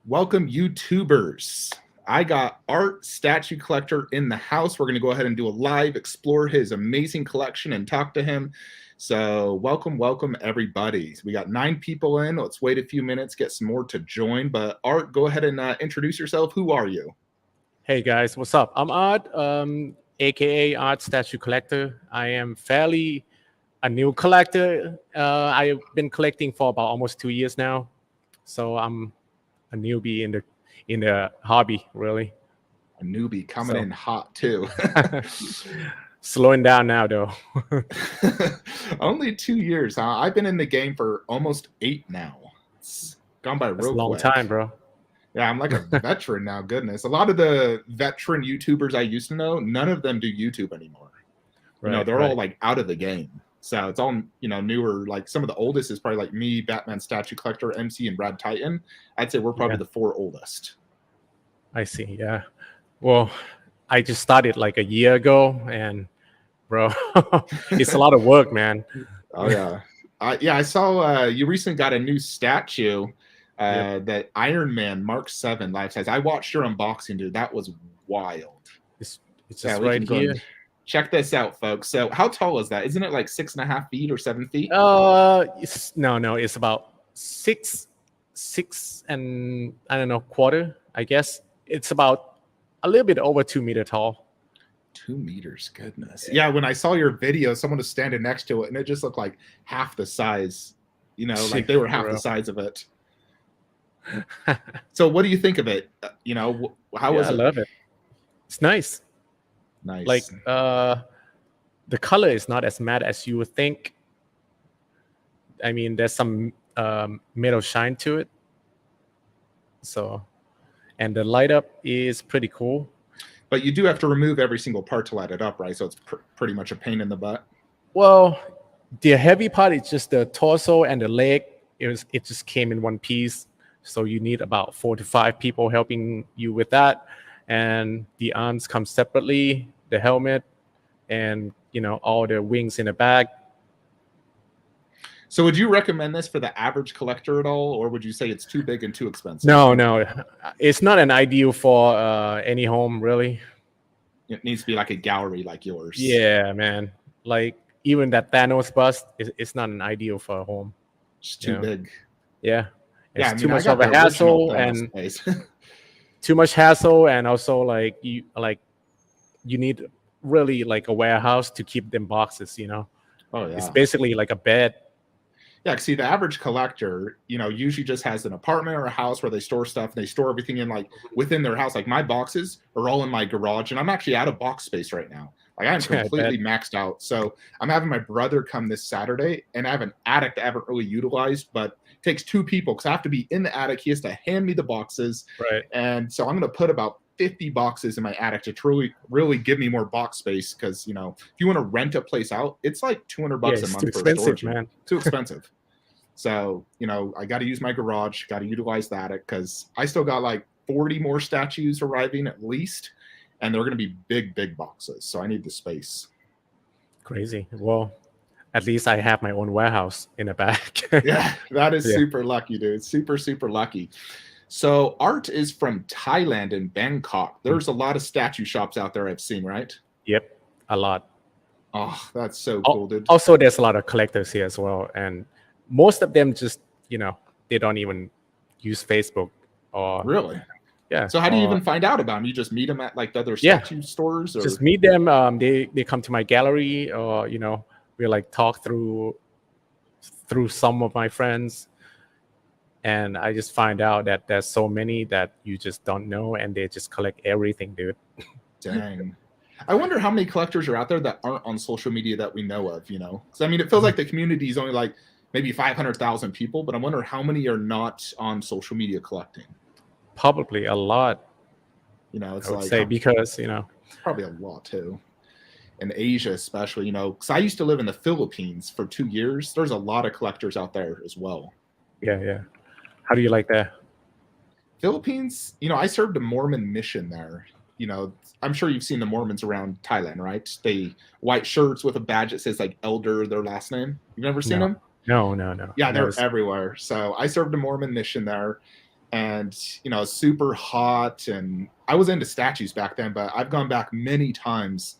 Welcome, YouTubers. I got Art Statue Collector in the house. We're going to go ahead and do a live, explore his amazing collection, and talk to him. So welcome, everybody. We got 9 people in. Let's wait a few minutes, get some more to join. But Art, go ahead and introduce yourself. Who are you? Hey guys, what's up? I'm Art, aka Art Statue Collector. I am fairly a new collector. I've been collecting for about almost 2 years now, so I'm a newbie in the hobby, really. A newbie coming in hot too. Slowing down now though. Only 2 years, huh? I've been in the game for almost 8 now. It's gone by real quick. That's a long time, bro. Yeah, I'm like a veteran now. Goodness, a lot of the veteran YouTubers I used to know, none of them do YouTube anymore. Right, They're all like out of the game. So it's all newer. Like some of the oldest is probably like me, Batman Statue Collector, MC, and Brad Titan. I'd say we're probably the 4 oldest. I see. Yeah. Well, I just started like a year ago, and bro, it's a lot of work, man. Oh yeah, I saw you recently got a new statue. That Iron Man Mark 7 life size. I watched your unboxing, dude. That was wild. It's just right here. Check this out, folks. So how tall is that? Isn't it like 6.5 feet or 7 feet? No, it's about six and I don't know, quarter, I guess. It's about a little bit over 2 meters tall. 2 meters, goodness. Yeah, when I saw your video, someone was standing next to it and it just looked like half the size, like they were half the size of it. So what do you think of it? How was it? I love it. It's nice. Nice. Like the color is not as matte as you would think. I mean, there's some metal shine to it. So, and the light up is pretty cool. But you do have to remove every single part to light it up, right? So it's pretty much a pain in the butt. Well, the heavy part is just the torso and the leg. It just came in one piece. So you need about 4 to 5 people helping you with that. And the arms come separately, the helmet, and all the wings in the back. So would you recommend this for the average collector at all, or would you say it's too big and too expensive? No. It's not an ideal for any home, really. It needs to be like a gallery like yours. Yeah, man. Like even that Thanos bust, it's not an ideal for a home. It's too big. Yeah. It's too much of a hassle and too much hassle, and also like you need really like a warehouse to keep them boxes. Oh yeah. It's basically like a bed. Yeah, see, the average collector, usually just has an apartment or a house where they store stuff, and they store everything in like within their house. Like my boxes are all in my garage, and I'm actually out of box space right now. Like I'm completely maxed out. So I'm having my brother come this Saturday, and I have an attic that I haven't really utilized, but it takes 2 people because I have to be in the attic. He has to hand me the boxes. Right. And so I'm going to put about 50 boxes in my attic to really give me more box space. Because, if you want to rent a place out, it's like $200 a month for storage. Man. Too expensive. So, I got to use my garage, got to utilize the attic because I still got like 40 more statues arriving at least. And they're going to be big boxes. So I need the space. Crazy. Well, at least I have my own warehouse in the back. Yeah, that is super lucky, dude. Super lucky. So Art is from Thailand and Bangkok. There's a lot of statue shops out there I've seen, right? Yep, a lot. Oh, that's so cool, dude. Also, there's a lot of collectors here as well. And most of them just, they don't even use Facebook or... Really? Yeah. So how do you even find out about them? You just meet them at like the other statue stores? Or? Just meet them. They come to my gallery, or we like talk through some of my friends, and I just find out that there's so many that you just don't know, and they just collect everything, dude. Dang. I wonder how many collectors are out there that aren't on social media that we know of. Because I mean, it feels like the community is only like maybe 500,000 people, but I wonder how many are not on social media collecting. Probably a lot. It's I would like say because probably a lot too. In Asia, especially, because I used to live in the Philippines for 2 years. There's a lot of collectors out there as well. Yeah. How do you like that? Philippines, I served a Mormon mission there. I'm sure you've seen the Mormons around Thailand, right? They white shirts with a badge that says like elder, their last name. You've never seen them? No. Yeah, they're everywhere. So I served a Mormon mission there. and super hot. And I was into statues back then, but I've gone back many times,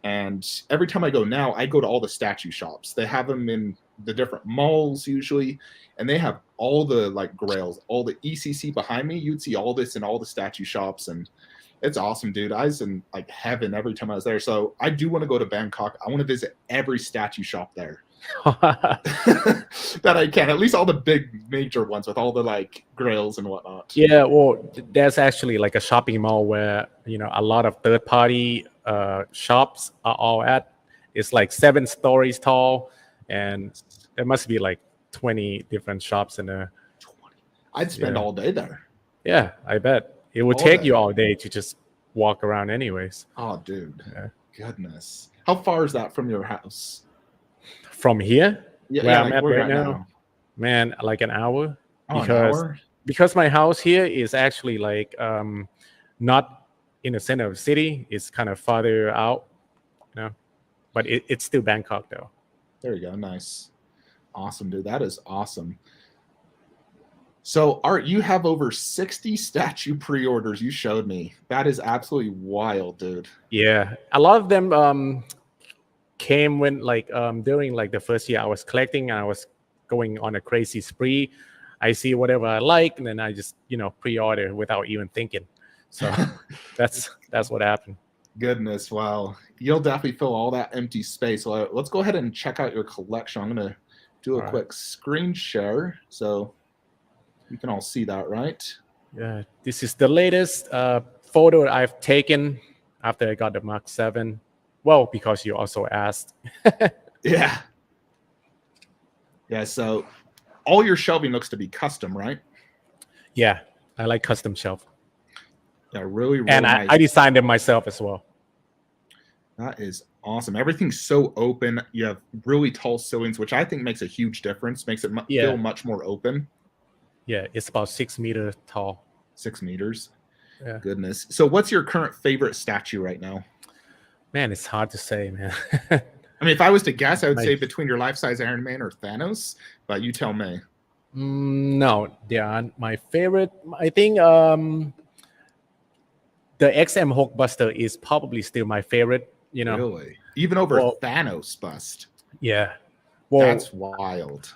and every time I go now, I go to all the statue shops. They have them in the different malls usually, and they have all the like grails, all the ECC behind me. You'd see all this in all the statue shops, and it's awesome, dude. I was in like heaven every time I was there. So I do want to go to Bangkok. I want to visit every statue shop there that I can, at least all the big major ones with all the like grails and whatnot. Yeah, well, there's actually like a shopping mall where a lot of third-party shops are all at. It's like 7 stories tall, and there must be like 20 different shops in there. I'd spend all day there. Yeah, I bet it would take you all day to just walk around, anyways. Oh, dude, goodness! How far is that from your house? From here, where I'm at we're right now, man, like an hour. Oh, Because my house here is actually like not in the center of the city. It's kind of farther out, but it's still Bangkok though. There you go. Nice. Awesome, dude. That is awesome. So, Art, you have over 60 statue pre-orders. You showed me. That is absolutely wild, dude. Yeah, a lot of them came when during like the first year I was collecting, and I was going on a crazy spree. I see whatever I like, and then I just pre-order without even thinking. So that's what happened. Goodness, wow. You'll definitely fill all that empty space. So let's go ahead and check out your collection. I'm gonna do a quick screen share so you can all see that, right? Yeah, this is the latest photo I've taken after I got the Mark 7. Well, because you also asked. Yeah. So all your shelving looks to be custom, right? Yeah, I like custom shelf. Yeah, really, and nice. I designed them myself as well. That is awesome. Everything's so open. You have really tall ceilings, which I think makes a huge difference. Makes it feel much more open. Yeah, it's about 6 meters tall. 6 meters. Yeah. Goodness. So what's your current favorite statue right now? Man, it's hard to say, man. I mean, if I was to guess, I would say between your life-size Iron Man or Thanos, but you tell me. No, they aren't my favorite. I think the XM Hulkbuster is probably still my favorite. Really? Even over Thanos bust? Yeah. Well, that's wild.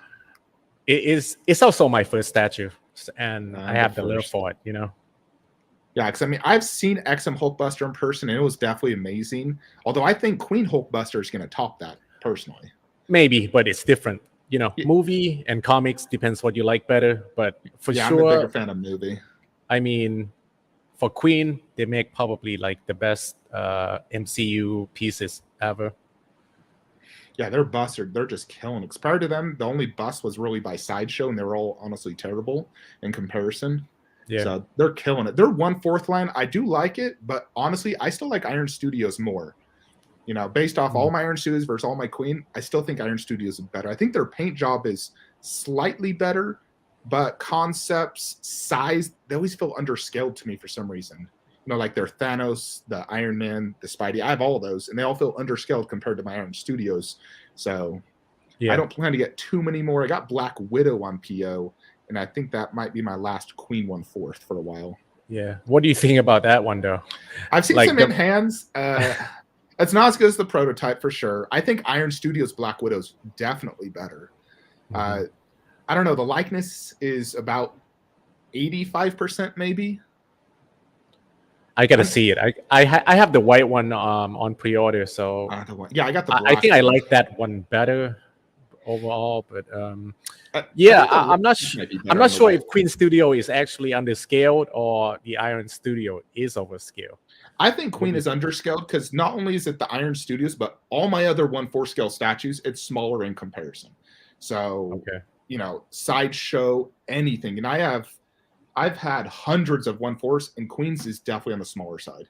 It's also my first statue, and I have the love for it. Yeah, because I mean, I've seen XM Hulkbuster in person, and it was definitely amazing. Although I think Queen Hulkbuster is going to top that personally. Maybe, but it's different. Movie and comics depends what you like better. But for sure, I'm a bigger fan of movie. I mean, for Queen, they make probably like the best MCU pieces ever. Yeah, their busts they're just killing it. Prior to them, the only bust was really by Sideshow, and they were all honestly terrible in comparison. Yeah. So they're killing it. Their 1/4 line, I do like it, but honestly, I still like Iron Studios more. Based off all my Iron Studios versus all my Queen, I still think Iron Studios is better. I think their paint job is slightly better, but concepts, size, they always feel underscaled to me for some reason. Like their Thanos, the Iron Man, the Spidey. I have all of those, and they all feel underscaled compared to my Iron Studios. So I don't plan to get too many more. I got Black Widow on PO, and I think that might be my last Queen 1/4 for a while. Yeah. What do you think about that one, though? I've seen some in hands. It's not as good as the prototype for sure. I think Iron Studios Black Widow's definitely better. I don't know. The likeness is about 85% maybe. I gotta see it. I have the white one on pre-order, so I got the black. I think I like that one better overall, but I'm not sure if Queen Studio is actually underscaled or the Iron Studio is overscaled. I think Queen is underscaled because not only is it the Iron Studios, but all my other 1/4 scale statues, it's smaller in comparison. So Sideshow, anything, and I've had hundreds of 1/4, and Queen's is definitely on the smaller side.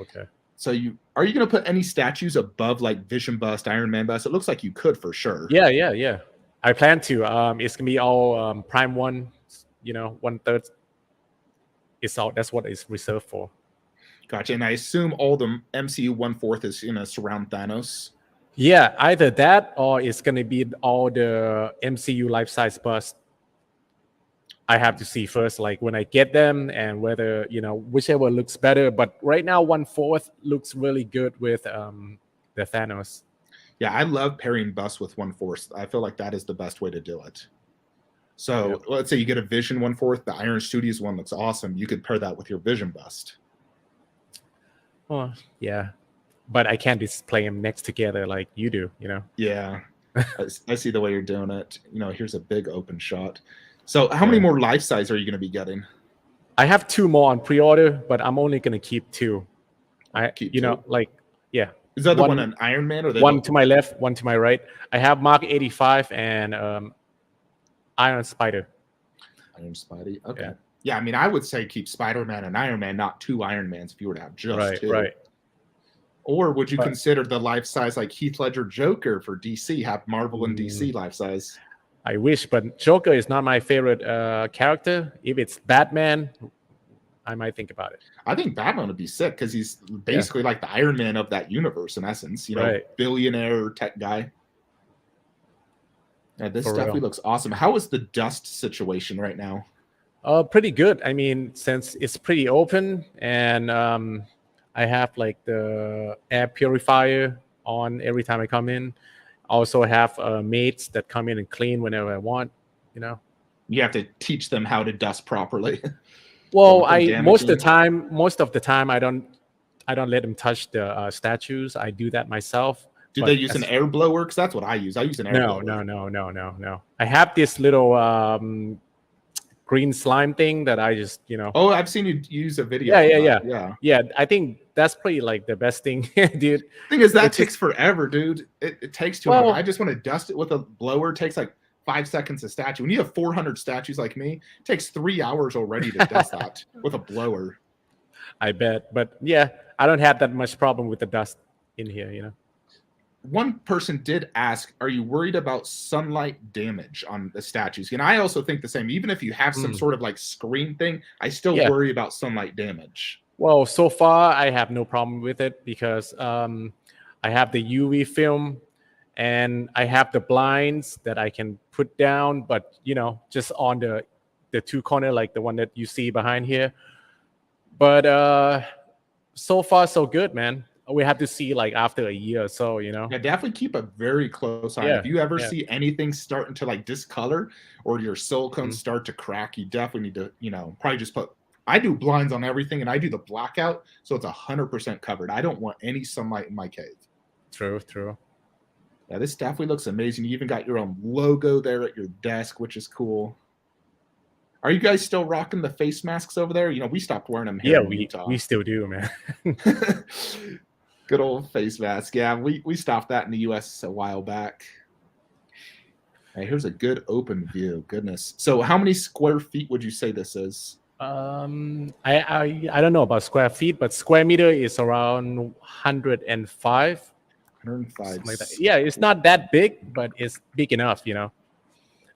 Okay. So are you going to put any statues above like Vision Bust, Iron Man Bust? It looks like you could for sure. Yeah. I plan to. It's gonna be all Prime 1. 1/3. It's all. That's what it's reserved for. Gotcha. And I assume all the MCU 1/4 is surround Thanos. Yeah, either that or it's gonna be all the MCU life-size bust. I have to see first, like when I get them and whether, whichever looks better. But right now, 1/4 looks really good with the Thanos. Yeah, I love pairing busts with 1/4. I feel like that is the best way to do it. So Yep. let's say you get a Vision 1/4, the Iron Studios one looks awesome. You could pair that with your Vision bust. Oh, yeah. But I can't display them next together like you do, Yeah, I see the way you're doing it. Here's a big open shot. So how many Yeah. more life size are you going to be getting? I have 2 more on pre-order, but I'm only gonna keep 2. Keep two? Yeah. Is the other one an Iron Man or one to my left, one to my right? I have Mark 85 and Iron Spider. Iron Spidey? Okay. Yeah, I mean, I would say keep Spider-Man and Iron Man, not 2 Iron Mans if you were to have just 2. Right. Or would you consider the life size like Heath Ledger Joker for DC, have Marvel and DC life size? I wish, but Joker is not my favorite character. If it's Batman, I might think about it. I think Batman would be sick because he's basically like the Iron Man of that universe in essence, billionaire tech guy. Yeah, this definitely looks awesome. How is the dust situation right now? Pretty good. I mean, since it's pretty open and I have like the air purifier on every time I come in. Also have mates that come in and clean whenever I want, You have to teach them how to dust properly. Well, most of the time I don't let them touch the statues. I do that myself. Do they use an air blower? Because that's what I use. I use an air blower. No. I have this little green slime thing that I just, Oh, I've seen you use a video. Yeah. I think that's pretty like the best thing, dude. Thing is, that takes forever, dude. It takes too long. I just want to dust it with a blower. It takes like 5 seconds a statue. When you have 400 statues like me, it takes 3 hours already to dust that with a blower. I bet. But yeah, I don't have that much problem with the dust in here, One person did ask, are you worried about sunlight damage on the statues? And I also think the same. Even if you have some sort of like screen thing, I still worry about sunlight damage. Well, so far I have no problem with it because I have the UV film and I have the blinds that I can put down, but just on the 2 corner, like the one that you see behind here. But so far so good, man. We have to see like after a year or so, Yeah, definitely keep a very close eye. If you ever see anything starting to like discolor or your silicone start to crack, you definitely need to, probably just put. I do blinds on everything and I do the blackout, so it's 100% covered. I don't want any sunlight in my cave. True. Yeah, this definitely looks amazing. You even got your own logo there at your desk, which is cool. Are you guys still rocking the face masks over there? We stopped wearing them here in Utah. We still do, man. Good old face mask. Yeah, we stopped that in the US a while back. Hey, here's a good open view. Goodness. So how many square feet would you say this is? I don't know about square feet, but square meter is around 105. 105. Like that. Yeah, it's not that big, but it's big enough,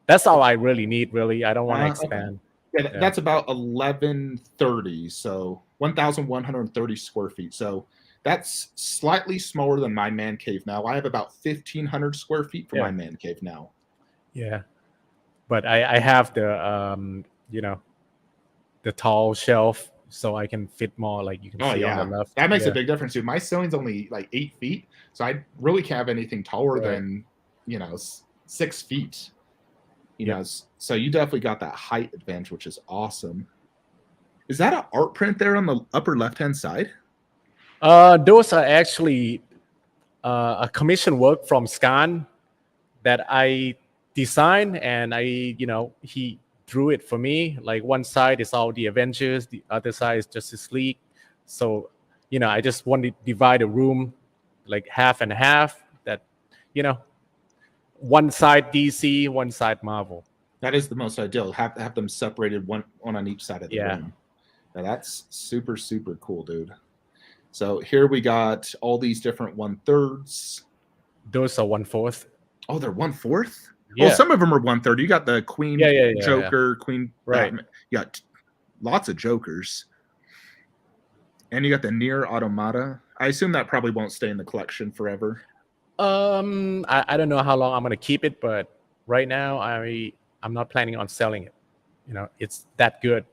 That's all I really need, really. I don't want to expand. Okay. Yeah, that's about 1130, so 1,130 square feet. So that's slightly smaller than my man cave now. I have about 1,500 square feet for my man cave now. Yeah, but I have the the tall shelf, so I can fit more. Like you can see on the left. That makes a big difference, dude. My ceiling's only like 8 feet, so I really can't have anything taller than 6 feet. So you definitely got that height advantage, which is awesome. Is that an art print there on the upper left-hand side? Those are actually a commission work from Scan that I designed, and he drew it for me. Like one side is all the Avengers, the other side is Justice League. So, I just want to divide the room like half and half. That, one side DC, one side Marvel. That is the most ideal. Have them separated one on each side of the room. Now that's super, super cool, dude. So here we got all these different 1/3. Those are 1/4. Oh, they're 1/4? Yeah. Well, some of them are 1/3. You got the Queen, Joker, Queen, right? You got lots of Jokers, and you got the Nier Automata. I assume that probably won't stay in the collection forever. I don't know how long I'm gonna keep it, but right now I'm not planning on selling it. it's that good.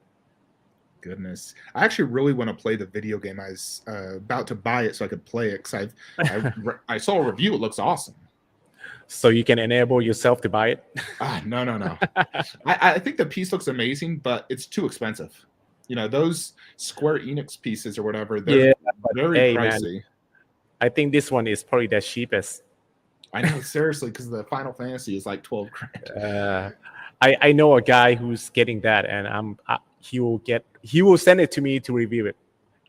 Goodness, I actually really want to play the video game. I was about to buy it so I could play it because I saw a review. It looks awesome. So you can enable yourself to buy it. No. I think the piece looks amazing, but it's too expensive. Those Square Enix pieces or whatever, they're very pricey. Man, I think this one is probably the cheapest. I know, seriously, because the Final Fantasy is like 12 grand. I know a guy who's getting that, and he will send it to me to review it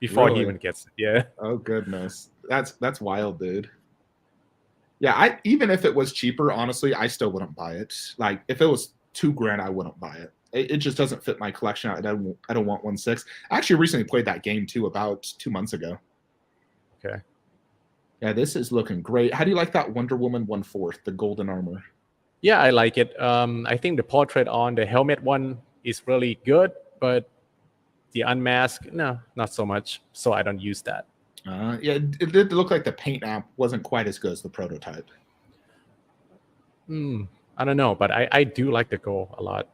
before he even gets it. Yeah. Oh goodness, that's wild, dude. Yeah, even if it was cheaper, honestly, I still wouldn't buy it. Like if it was $2,000, I wouldn't buy it. It just doesn't fit my collection. I don't want 1.6. I actually recently played that game too, about 2 months ago. Okay. Yeah, this is looking great. How do you like that Wonder Woman 1/4, the golden armor? Yeah, I like it. I think the portrait on the helmet one is really good, but the unmasked, no, not so much. So I don't use that. Yeah, it did look like the paint app wasn't quite as good as the prototype. I don't know, but I do like the gold a lot.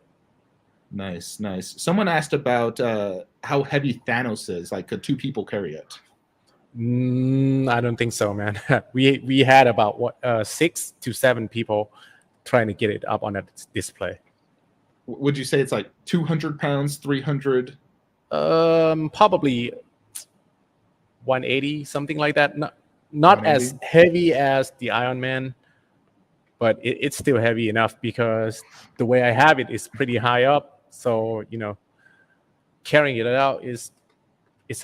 Nice. Someone asked about how heavy Thanos is. Like, could 2 people carry it? I don't think so, man. we had about 6 to 7 people trying to get it up on a display. Would you say it's like 200 pounds, 300? Probably 180, something like that. Not as heavy as the Iron Man, but it's still heavy enough because the way I have it is pretty high up. So carrying it out it's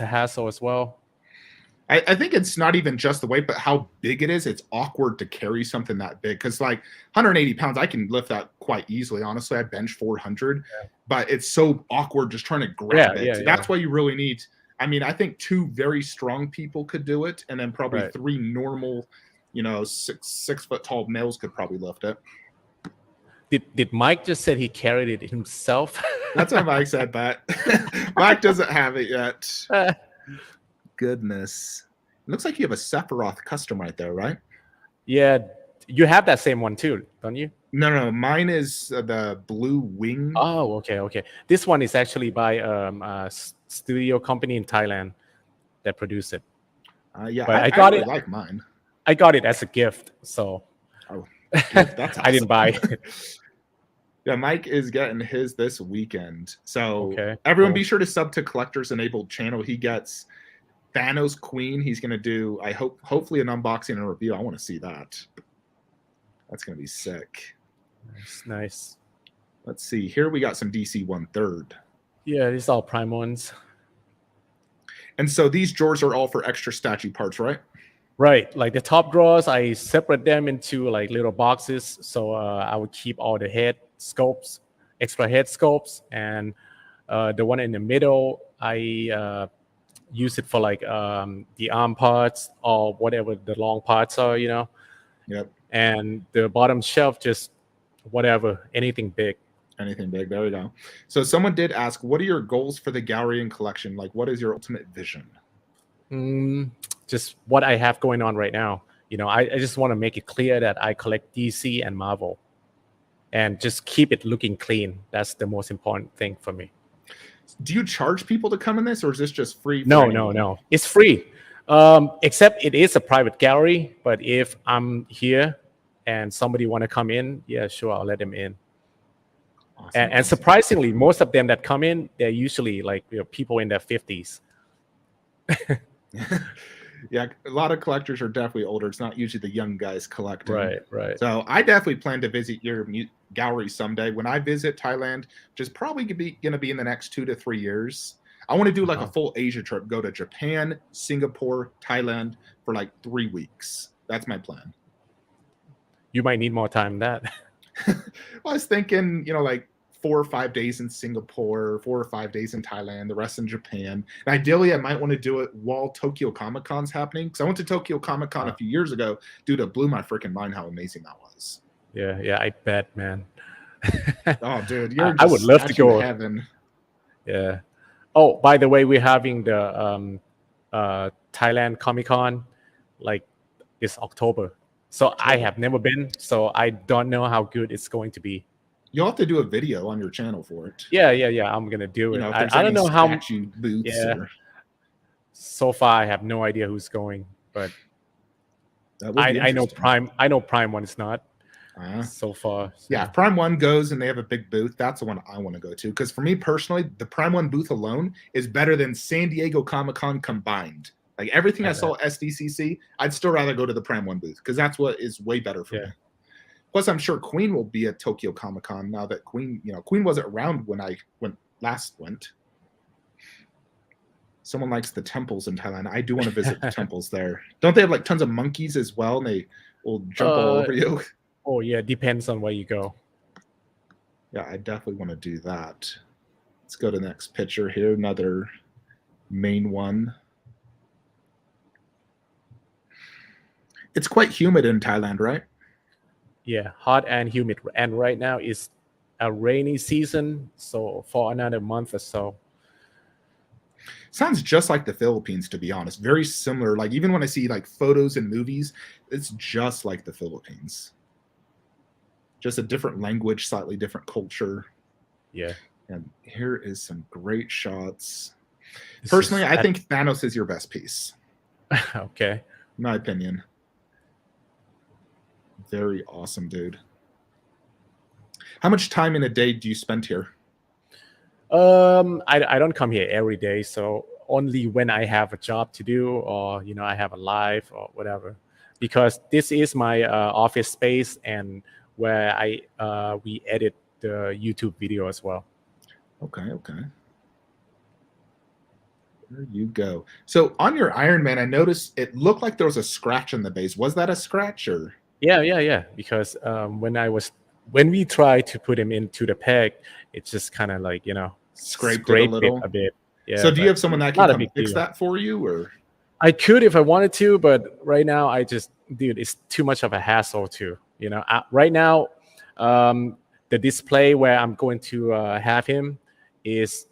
a hassle as well. I think it's not even just the weight, but how big it is. It's awkward to carry something that big because, like, 180 pounds, I can lift that quite easily. Honestly, I bench 400, but it's so awkward just trying to grab it. That's why you really need. I mean, I think 2 very strong people could do it, and then probably 3 normal, 6 foot tall males could probably lift it. Did Mike just said he carried it himself? That's what Mike said, but Mike doesn't have it yet. Goodness. It looks like you have a Sephiroth custom right there, right? Yeah. You have that same one too, don't you? No. Mine is the blue wing. Oh, okay. This one is actually by a studio company in Thailand that produced it. Yeah, but I got it. Like mine. I got it as a gift, so that's awesome. I didn't buy it. Yeah, Mike is getting his this weekend. So everyone be sure to sub to Collectors Enabled channel. He gets Thanos Queen. He's going to do, hopefully an unboxing and a review. I want to see that. That's going to be sick. Nice. Let's see. Here we got some DC 1/3. Yeah, these are all prime ones. And so these drawers are all for extra statue parts, right? Right. Like the top drawers, I separate them into like little boxes. So I would keep all the head sculpts, extra head sculpts, and the one in the middle, I use it for like the arm parts or whatever the long parts are, Yep. And the bottom shelf, just whatever, anything big. Anything big. There we go. So someone did ask, what are your goals for the gallery and collection? Like, what is your ultimate vision? Just what I have going on right now. I just want to make it clear that I collect DC and Marvel and just keep it looking clean. That's the most important thing for me. Do you charge people to come in this, or is this just free? No. It's free. Except it is a private gallery, but if I'm here and somebody want to come in, yeah, sure, I'll let them in. Awesome. And surprisingly, most of them that come in, they're usually like people in their 50s. Yeah, a lot of collectors are definitely older. It's not usually the young guys collecting. Right. So I definitely plan to visit your gallery someday. When I visit Thailand, which is probably going to be in the next 2 to 3 years, I want to do like a full Asia trip. Go to Japan, Singapore, Thailand for like 3 weeks. That's my plan. You might need more time than that. Well, I was thinking, like 4 or 5 days in Singapore, 4 or 5 days in Thailand, the rest in Japan. And ideally, I might want to do it while Tokyo Comic Con's happening. Because I went to Tokyo Comic Con a few years ago. Dude, it blew my freaking mind how amazing that was. Yeah, I bet, man. Oh, dude, I would love to go. Heaven. Yeah. Oh, by the way, we're having the Thailand Comic Con like this October. So I have never been, so I don't know how good it's going to be. You'll have to do a video on your channel for it. Yeah. I'm gonna do You it. know, if there's I don't any know how. statue booths Yeah. or So far, I have no idea who's going, but that would be I know interesting. Prime. I know Prime One is not so far. So. Yeah, if Prime One goes and they have a big booth, that's the one I want to go to. Because for me personally, the Prime One booth alone is better than San Diego Comic-Con combined. Like everything I saw at SDCC, I'd still rather go to the Prime One booth because that's what is way better for me. Plus, I'm sure Queen will be at Tokyo Comic-Con now that Queen wasn't around when I last went. Someone likes the temples in Thailand. I do want to visit the temples there. Don't they have like tons of monkeys as well? And they will jump all over you. Oh yeah, depends on where you go. Yeah, I definitely want to do that. Let's go to the next picture here. Another main one. It's quite humid in Thailand, right? Yeah, hot and humid. And right now is a rainy season, so for another month or so. Sounds just like the Philippines, to be honest. Very similar. Like even when I see like photos and movies, it's just like the Philippines. Just a different language, slightly different culture. Yeah. And here is some great shots. Personally, I think Thanos is your best piece. Okay. In my opinion. Very awesome, dude. How much time in a day do you spend here? I don't come here every day, so only when I have a job to do or I have a life or whatever, because this is my office space and where we edit the YouTube video as well. Okay. There you go. So on your Iron Man, I noticed it looked like there was a scratch on the base. Was that a scratch or? Yeah. Because when we try to put him into the peg, it's just kind of like scraped it a bit. Yeah. So do you have someone that can come fix that for you, or? I could if I wanted to, but right now dude, it's too much of a hassle too. Right now, the display where I'm going to have him is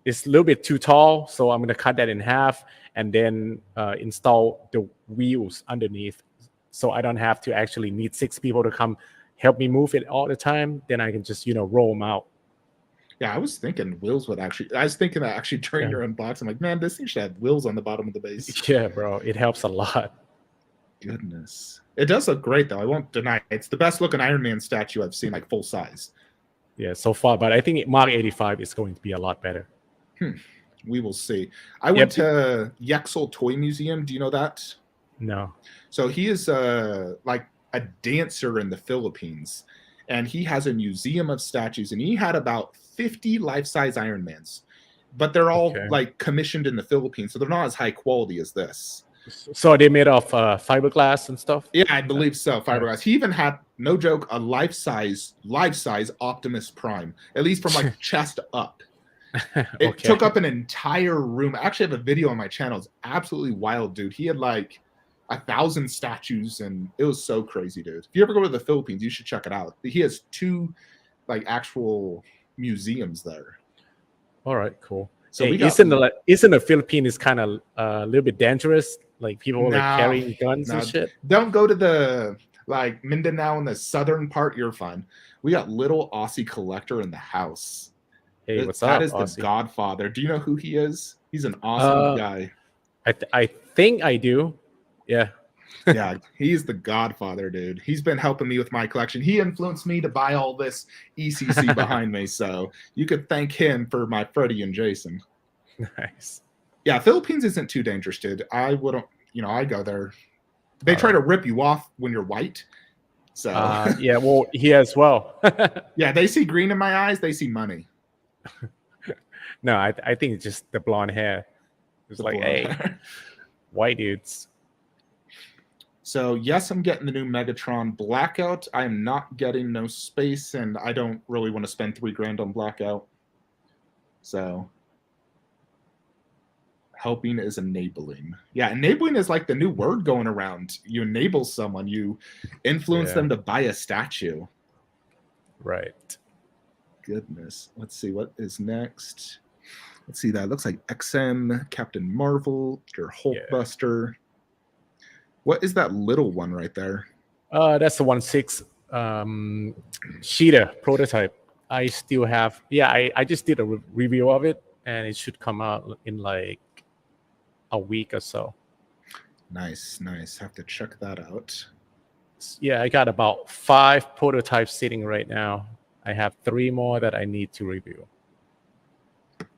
a little bit too tall, so I'm going to cut that in half and then install the wheels underneath, so I don't have to actually need 6 people to come help me move it all the time. Then I can just roll them out. Yeah, I was thinking wheels would actually. I was thinking that actually during your unboxing, I'm like, man, this thing should have wheels on the bottom of the base. Yeah, bro, it helps a lot. Goodness, it does look great though. I won't deny it. It's the best looking Iron Man statue I've seen, like full size. Yeah, so far, but I think Mark 85 is going to be a lot better. We will see. I went to Yexel Toy Museum. Do you know that? No. So he is like a dancer in the Philippines, and he has a museum of statues, and he had about 50 life-size Iron Mans, but they're all like commissioned in the Philippines, so they're not as high quality as this. So are they made of fiberglass and stuff? Yeah, I believe so. Fiberglass. He even had, no joke, a life-size Optimus Prime, at least from like chest up. It took up an entire room. I actually have a video on my channel. It's absolutely wild, dude. He had like 1,000 statues, and it was so crazy, dude. If you ever go to the Philippines, you should check it out. He has 2 like actual museums there. All right, cool. So isn't the Philippines kind of a little bit dangerous? Like people like carrying guns and shit. Don't go to the like Mindanao in the southern part. You're fine. We got little Aussie collector in the house. Hey, what's up? That is the Godfather. Do you know who he is? He's an awesome guy. I think I do. Yeah. Yeah, he's the Godfather, dude. He's been helping me with my collection. He influenced me to buy all this ECC behind me. So you could thank him for my Freddy and Jason. Nice. Yeah, Philippines isn't too dangerous, dude. I wouldn't, I go there. They try to rip you off when you're white. So yeah, well, he as well. Yeah, they see green in my eyes. They see money. No, I think it's just the blonde hair. It's like, hey, white dudes. So yes, I'm getting the new Megatron Blackout. I am not getting no space, and I don't really want to spend $3,000 on Blackout. So helping is enabling. Yeah, enabling is like the new word going around. You enable someone, you influence them to buy a statue. Right. Goodness. Let's see what is next. Let's see, that looks like XM, Captain Marvel, your Hulkbuster. What is that little one right there? That's the 1/6 Sheeta prototype. I still have. Yeah, I just did a review of it, and it should come out in like a week or so. Nice. Have to check that out. Yeah, I got about 5 prototypes sitting right now. I have 3 more that I need to review.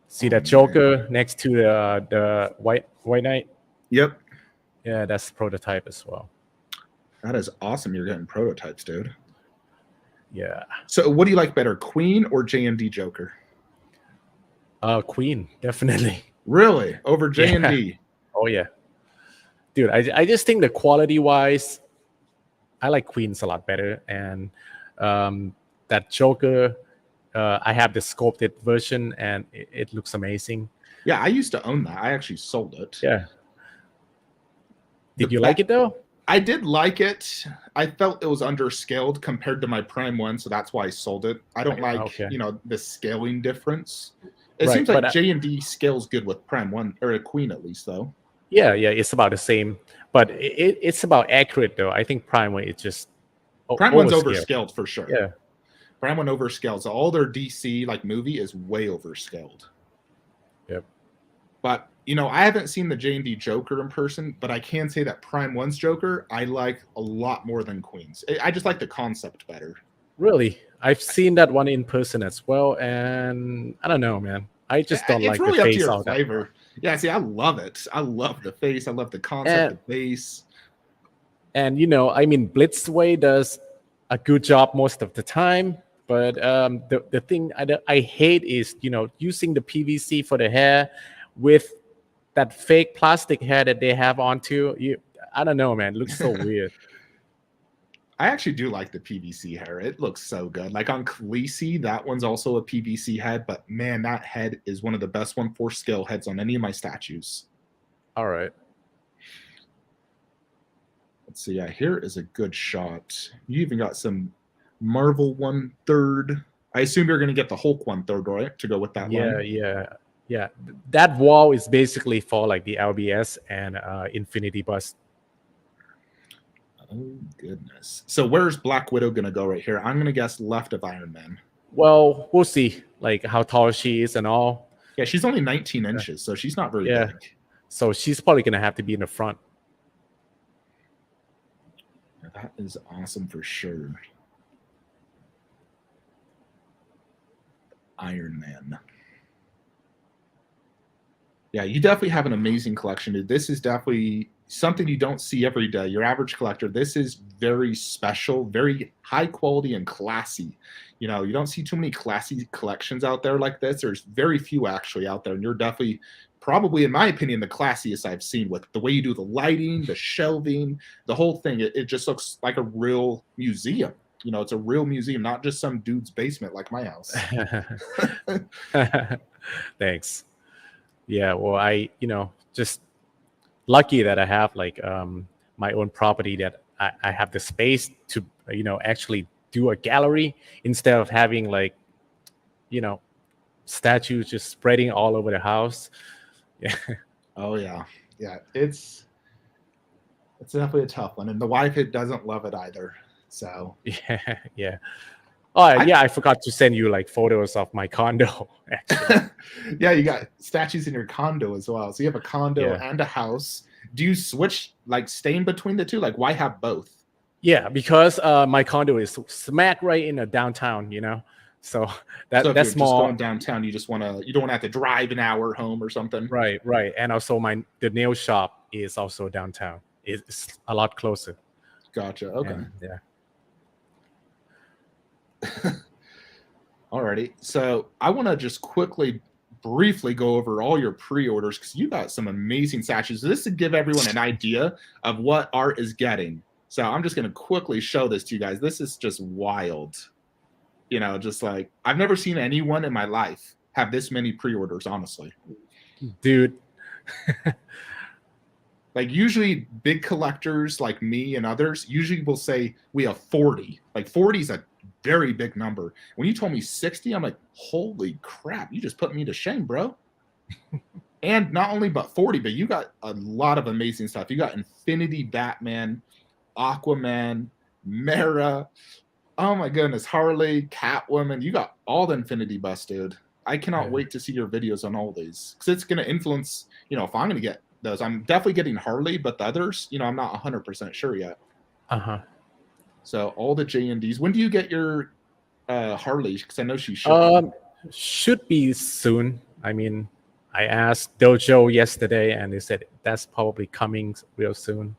See that Joker next to the white knight? Yep. Yeah, that's prototype as well. That is awesome. You're getting prototypes, dude. Yeah. So what do you like better, Queen or JND Joker? Queen, definitely. Really? Over JND? Yeah. Oh yeah. Dude, I just think the quality wise, I like Queens a lot better. And that Joker, I have the sculpted version and it looks amazing. Yeah, I used to own that. I actually sold it. Yeah. Did you like it though? I did like it. I felt it was underscaled compared to my Prime one, so that's why I sold it. I don't like, the scaling difference. It seems like JND scales good with Prime one or a Queen at least, though. Yeah, it's about the same, but it's about accurate though. I think Prime one is just Prime one's overscaled for sure. Yeah, Prime one overscaled. So all their DC movie is way overscaled. Yep. But I haven't seen the JND Joker in person, but I can say that Prime 1's Joker I like a lot more than Queen's. I just like the concept better. Really? I've seen that one in person as well, and I don't know, man. I just don't like really the face. It's really up to your flavor. Yeah, see, I love it. I love the face. I love the concept, the base. And Blitzway does a good job most of the time. But the thing I hate is using the PVC for the hair with that fake plastic hair that they have onto you. I don't know, man. It looks so weird. I actually do like the PVC hair. It looks so good. Like on Khaleesi, that one's also a PVC head, but man, that head is one of the best 1/4 scale heads on any of my statues. All right. Let's see. Yeah, here is a good shot. You even got some Marvel 1/3. I assume you're going to get the Hulk 1/3, right? To go with that line. Yeah. That wall is basically for like the LBS and Infinity Bust. Oh, goodness. So where's Black Widow going to go right here? I'm going to guess left of Iron Man. Well, we'll see, like how tall she is and all. Yeah, she's only 19 inches, so she's not very big. So she's probably going to have to be in the front. That is awesome for sure. Iron Man. Yeah, you definitely have an amazing collection, dude. This is definitely something you don't see every day. Your average collector, this is very special, very high quality and classy. You don't see too many classy collections out there like this. There's very few actually out there, and you're definitely, probably in my opinion, the classiest I've seen with the way you do the lighting, the shelving, the whole thing. It just looks like a real museum. It's a real museum, not just some dude's basement like my house. Thanks. Yeah, well, I just lucky that I have like my own property, that I have the space to actually do a gallery instead of having like statues just spreading all over the house. Yeah. Oh yeah. It's definitely a tough one, and the wife doesn't love it either. So yeah. Oh, I forgot to send you like photos of my condo, actually. Yeah, you got statues in your condo as well. So you have a condo and a house. Do you switch, like stay in between the two? Like, why have both? Yeah, because my condo is smack right in the downtown, So that's more. Just going downtown, you don't want to have to drive an hour home or something. Right. And also the nail shop is also downtown. It's a lot closer. Gotcha. Okay. And, yeah. Alrighty, so I want to just briefly go over all your pre-orders, because you got some amazing statues. This to give everyone an idea of what art is getting. So I'm just going to quickly show this to you guys. This is just wild. Just like, I've never seen anyone in my life have this many pre-orders, honestly. Dude. Like, usually big collectors like me and others usually will say we have 40. Like 40 is a very big number. When you told me 60, I'm like, holy crap, you just put me to shame, bro. And not only but 40, but you got a lot of amazing stuff. You got Infinity Batman, Aquaman, Mera, Oh my goodness, Harley, Catwoman, you got all the Infinity Bus, dude. I cannot Yeah. wait to see your videos on all these because it's going to influence, if I'm going to get those. I'm definitely getting Harley, but the others, I'm not 100% sure yet. Uh-huh. So all the JNDs. When do you get your Harley? Because I know she's shipping. Should be soon. I mean, I asked Dojo yesterday, and they said that's probably coming real soon.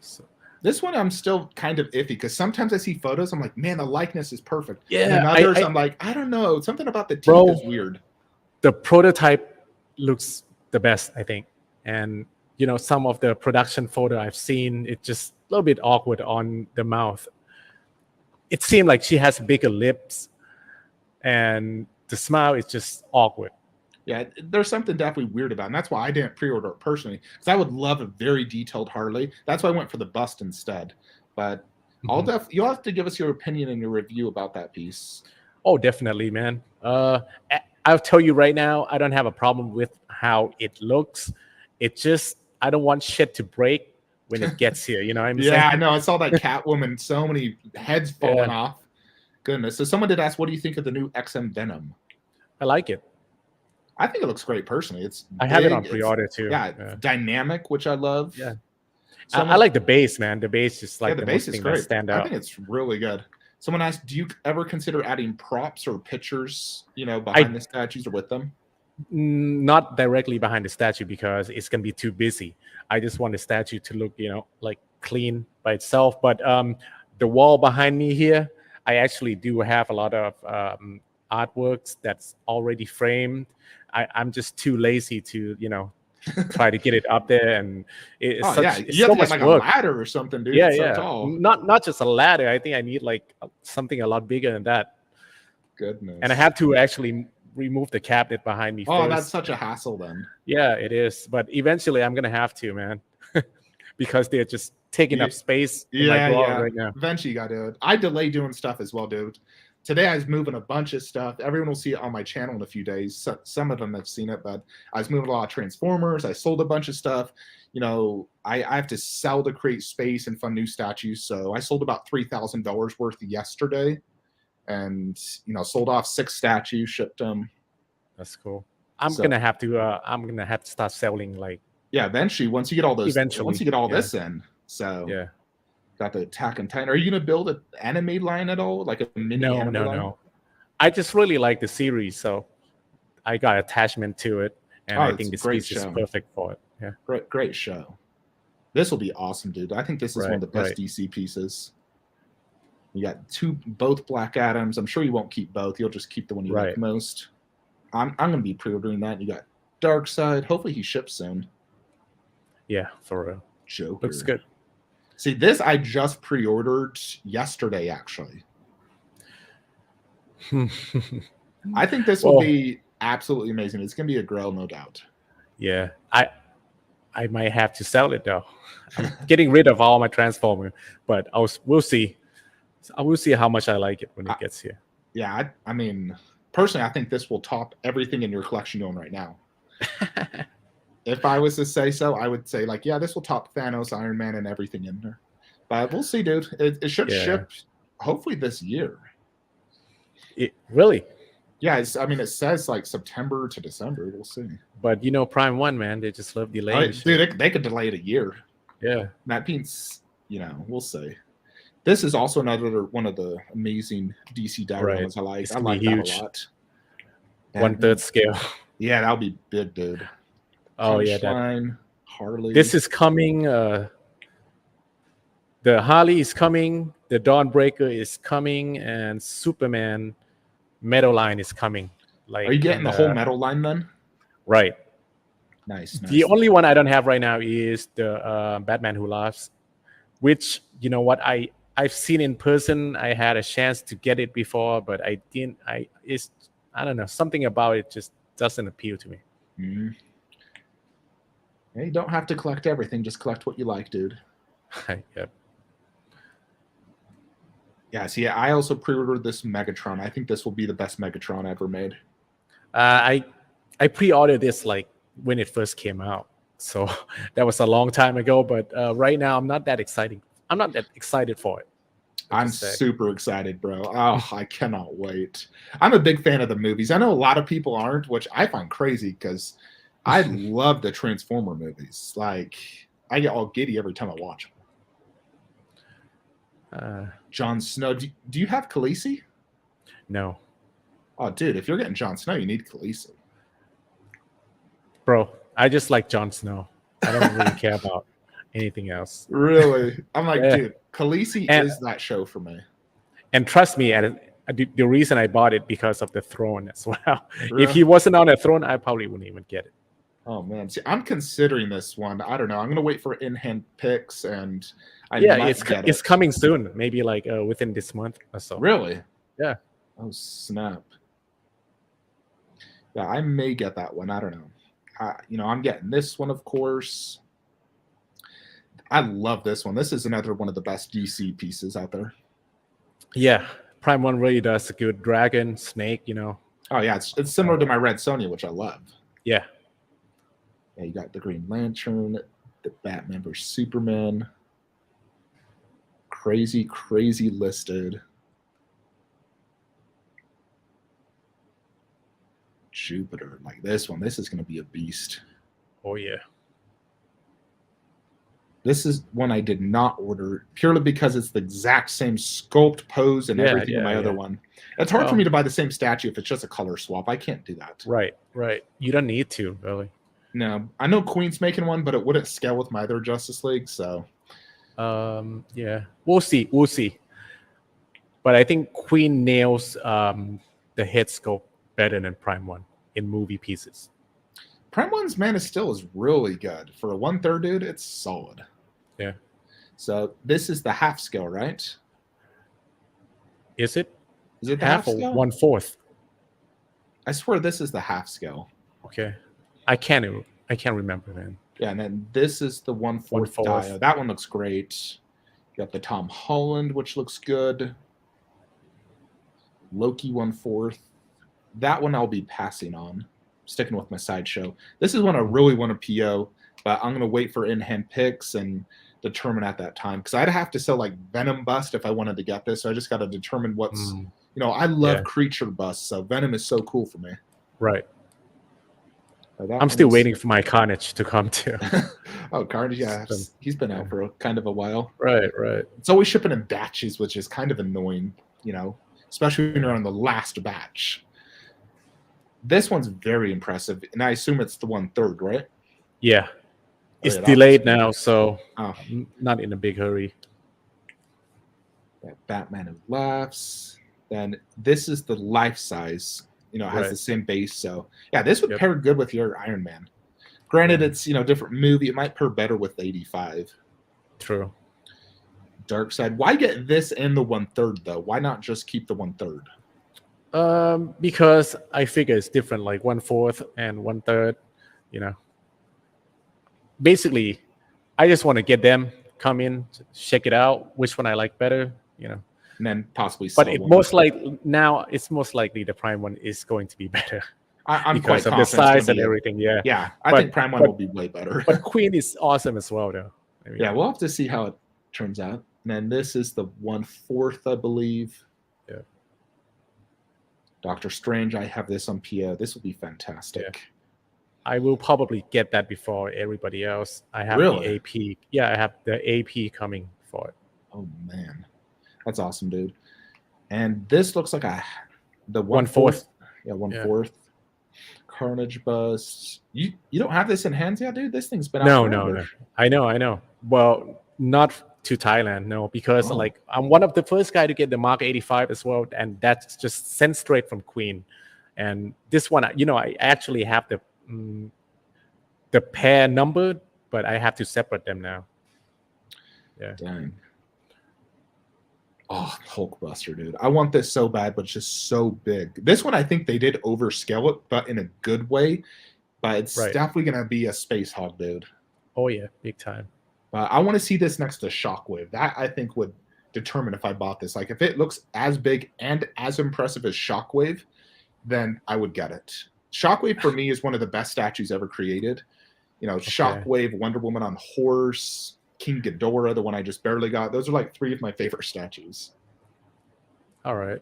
So, This one I'm still kind of iffy because sometimes I see photos, I'm like, man, the likeness is perfect. yeah, And then others, I'm like, I don't know, something about the teeth Bro, is weird. the prototype looks the best, I think. And some of the production photo I've seen, it's just a little bit awkward on the mouth. It seemed like she has bigger lips, and the smile is just awkward. Yeah, there's something definitely weird about it. And that's why I didn't pre-order it personally, because I would love a very detailed Harley. That's why I went for the bust instead. But you'll have to give us your opinion and your review about that piece. Oh, definitely, man. I'll tell you right now, I don't have a problem with how it looks. It just, I don't want shit to break when it gets here. You know what I'm saying? Yeah, I know. I saw that Catwoman, so many heads falling off. Goodness. So someone did ask, what do you think of the new XM Venom? I like it. I think it looks great personally. I have it on pre-order too. Yeah, dynamic, which I love. Yeah. I like the base, man. The base is like the the base most is thing great. that stand out. I think it's really good. Someone asked, do you ever consider adding props or pictures, behind the statues or with them? Not directly behind the statue because it's gonna be too busy. I just want the statue to look, like clean by itself. But the wall behind me here, I actually do have a lot of artworks that's already framed. I'm just too lazy to, try to get it up there, and it's you have to get like work. A ladder or something, dude. Yeah, it's yeah. So tall. Not just a ladder. I think I need like something a lot bigger than that. Goodness. And I have to actually remove the cabinet behind me. Oh, first. That's such a hassle then. Yeah, it is. But eventually, I'm gonna have to, man, because they're just taking up space in my drawer right now. Eventually, you got to do it. I delay doing stuff as well, dude. Today I was moving a bunch of stuff. Everyone will see it on my channel in a few days. So, some of them have seen it, but I was moving a lot of Transformers. I sold a bunch of stuff. I have to sell to create space and fund new statues. So I sold about $3,000 worth yesterday, and sold off 6 statues, shipped them. That's cool. I'm gonna have to start selling like. Yeah, eventually once you get all those. Eventually, once you get all this in, so yeah. Got the Attack on Titan. Are you gonna build an anime line at all, like a mini anime line? No. I just really like the series, so I got attachment to it, and I think this piece is perfect for it. Yeah, great show. This will be awesome, dude. I think this is one of the best DC pieces. You got both Black Adams. I'm sure you won't keep both. You'll just keep the one you like most. I'm gonna be pre-ordering that. You got Darkseid. Hopefully he ships soon. Yeah, for real. Joker looks good. See, this I just pre-ordered yesterday, actually. I think this will be absolutely amazing. It's going to be a Grail, no doubt. Yeah, I might have to sell it, though. I'm getting rid of all my Transformer, but we'll see. I will see how much I like it when it gets here. Yeah, I mean, personally, I think this will top everything in your collection you own right now. If I was to say so, I would say, like, yeah, this will top Thanos, Iron Man, and everything in there. But we'll see, dude. It should ship hopefully this year. Really? Yeah, it says like September to December. We'll see. But Prime 1, man, they just love delaying. Dude, they could delay it a year. Yeah. That means, we'll see. This is also another one of the amazing DC dioramas I like. I like that a lot. 1/3 scale. Yeah, that'll be big, dude. Oh, Punchline, Harley. This is coming. The Harley is coming. The Dawnbreaker is coming, and Superman Metal line is coming. Like, are you getting the whole metal line then? Right. Nice. The only one I don't have right now is the Batman Who Laughs, which I've seen in person. I had a chance to get it before, but I didn't. I don't know, something about it just doesn't appeal to me. Mm-hmm. Yeah, you don't have to collect everything. Just collect what you like, dude. Yep. Yeah, see, I also pre-ordered this Megatron. I think this will be the best Megatron ever made. I pre-ordered this like when it first came out, so that was a long time ago. But right now, I'm not that excited for it. I'm super excited, bro. Oh, I cannot wait. I'm a big fan of the movies. I know a lot of people aren't, which I find crazy because I love the Transformer movies. Like, I get all giddy every time I watch them. Jon Snow. Do you have Khaleesi? No. Oh, dude, if you're getting Jon Snow, you need Khaleesi. Bro, I just like Jon Snow. I don't really care about anything else. Really? I'm like, dude, Khaleesi is that show for me. And trust me, and the reason I bought it because of the throne as well. Really? If he wasn't on a throne, I probably wouldn't even get it. Oh man, see, I'm considering this one. I don't know. I'm gonna wait for in-hand picks, and it's coming soon. Maybe like within this month or so. Really? Yeah. Oh snap. Yeah, I may get that one. I don't know. I'm getting this one, of course. I love this one. This is another one of the best DC pieces out there. Yeah, Prime One really does a good dragon, snake. Oh yeah, it's similar to my Red Sonja, which I love. Yeah. Yeah, you got the Green Lantern, the Batman vs Superman. Crazy listed. Jupiter, like this one. This is going to be a beast. Oh yeah. This is one I did not order purely because it's the exact same sculpt, pose, and everything in my other one. It's hard for me to buy the same statue if it's just a color swap. I can't do that. Right. You don't need to, really. No, I know Queen's making one, but it wouldn't scale with my other Justice League. So, yeah, we'll see. But I think Queen nails the head sculpt better than Prime One in movie pieces. Prime One's Man of Steel is really good for a 1/3, dude. It's solid. Yeah. So this is the half scale, right? Is it? Is it the half scale? 1/4? I swear this is the half scale. Okay. I can't remember then. Yeah, and then this is the 1/4 Dio. That one looks great. You got the Tom Holland, which looks good. Loki 1/4. That one I'll be passing on. Sticking with my sideshow. This is one I really want to PO, but I'm gonna wait for in-hand picks and determine at that time because I'd have to sell like Venom bust if I wanted to get this. So I just got to determine what's I love creature busts, so Venom is so cool for me. Right. I'm still waiting for my Carnage to come too. Oh, Carnage, yeah, he's been out for kind of a while. Right. It's always shipping in batches, which is kind of annoying, especially when you're on the last batch. This one's very impressive, and I assume it's the 1/3, right? Yeah. It's delayed now, so not in a big hurry. That Batman Who Laughs. Then this is the life size. It has the same base. So, yeah, this would pair good with your Iron Man. Granted, it's, different movie. It might pair better with 85. True. Darkseid. Why get this and the 1/3, though? Why not just keep the 1/3? Because I figure it's different, like 1/4 and 1/3, Basically, I just want to get them, come in, check it out, which one I like better, And then possibly sell but it's most likely the Prime One is going to be better. I'm because quite of the size and everything, yeah. Yeah, I think Prime One will be way better. But Queen is awesome as well, though. Yeah, we'll have to see how it turns out. And then this is the 1/4, I believe. Yeah. Doctor Strange, I have this on PO. This will be fantastic. Yeah. I will probably get that before everybody else. I have the AP. Yeah, I have the AP coming for it. Oh man, that's awesome, dude. And this looks like the 1/4. Yeah, 1/4. Carnage bust. You don't have this in hands yet, dude? This thing's been out. No. I know. Well, not to Thailand, no, because I'm one of the first guy to get the Mark 85 as well, and that's just sent straight from Queen. And this one, I actually have the pair numbered, but I have to separate them now. Yeah. Dang. Oh, Hulkbuster, dude. I want this so bad, but it's just so big. This one, I think they did overscale it, but in a good way. But it's definitely going to be a space hog, dude. Oh, yeah. Big time. But I want to see this next to Shockwave. That, I think, would determine if I bought this. Like, if it looks as big and as impressive as Shockwave, then I would get it. Shockwave, for me, is one of the best statues ever created. Shockwave, Wonder Woman on horse, King Ghidorah, the one I just barely got. Those are like 3 of my favorite statues. All right.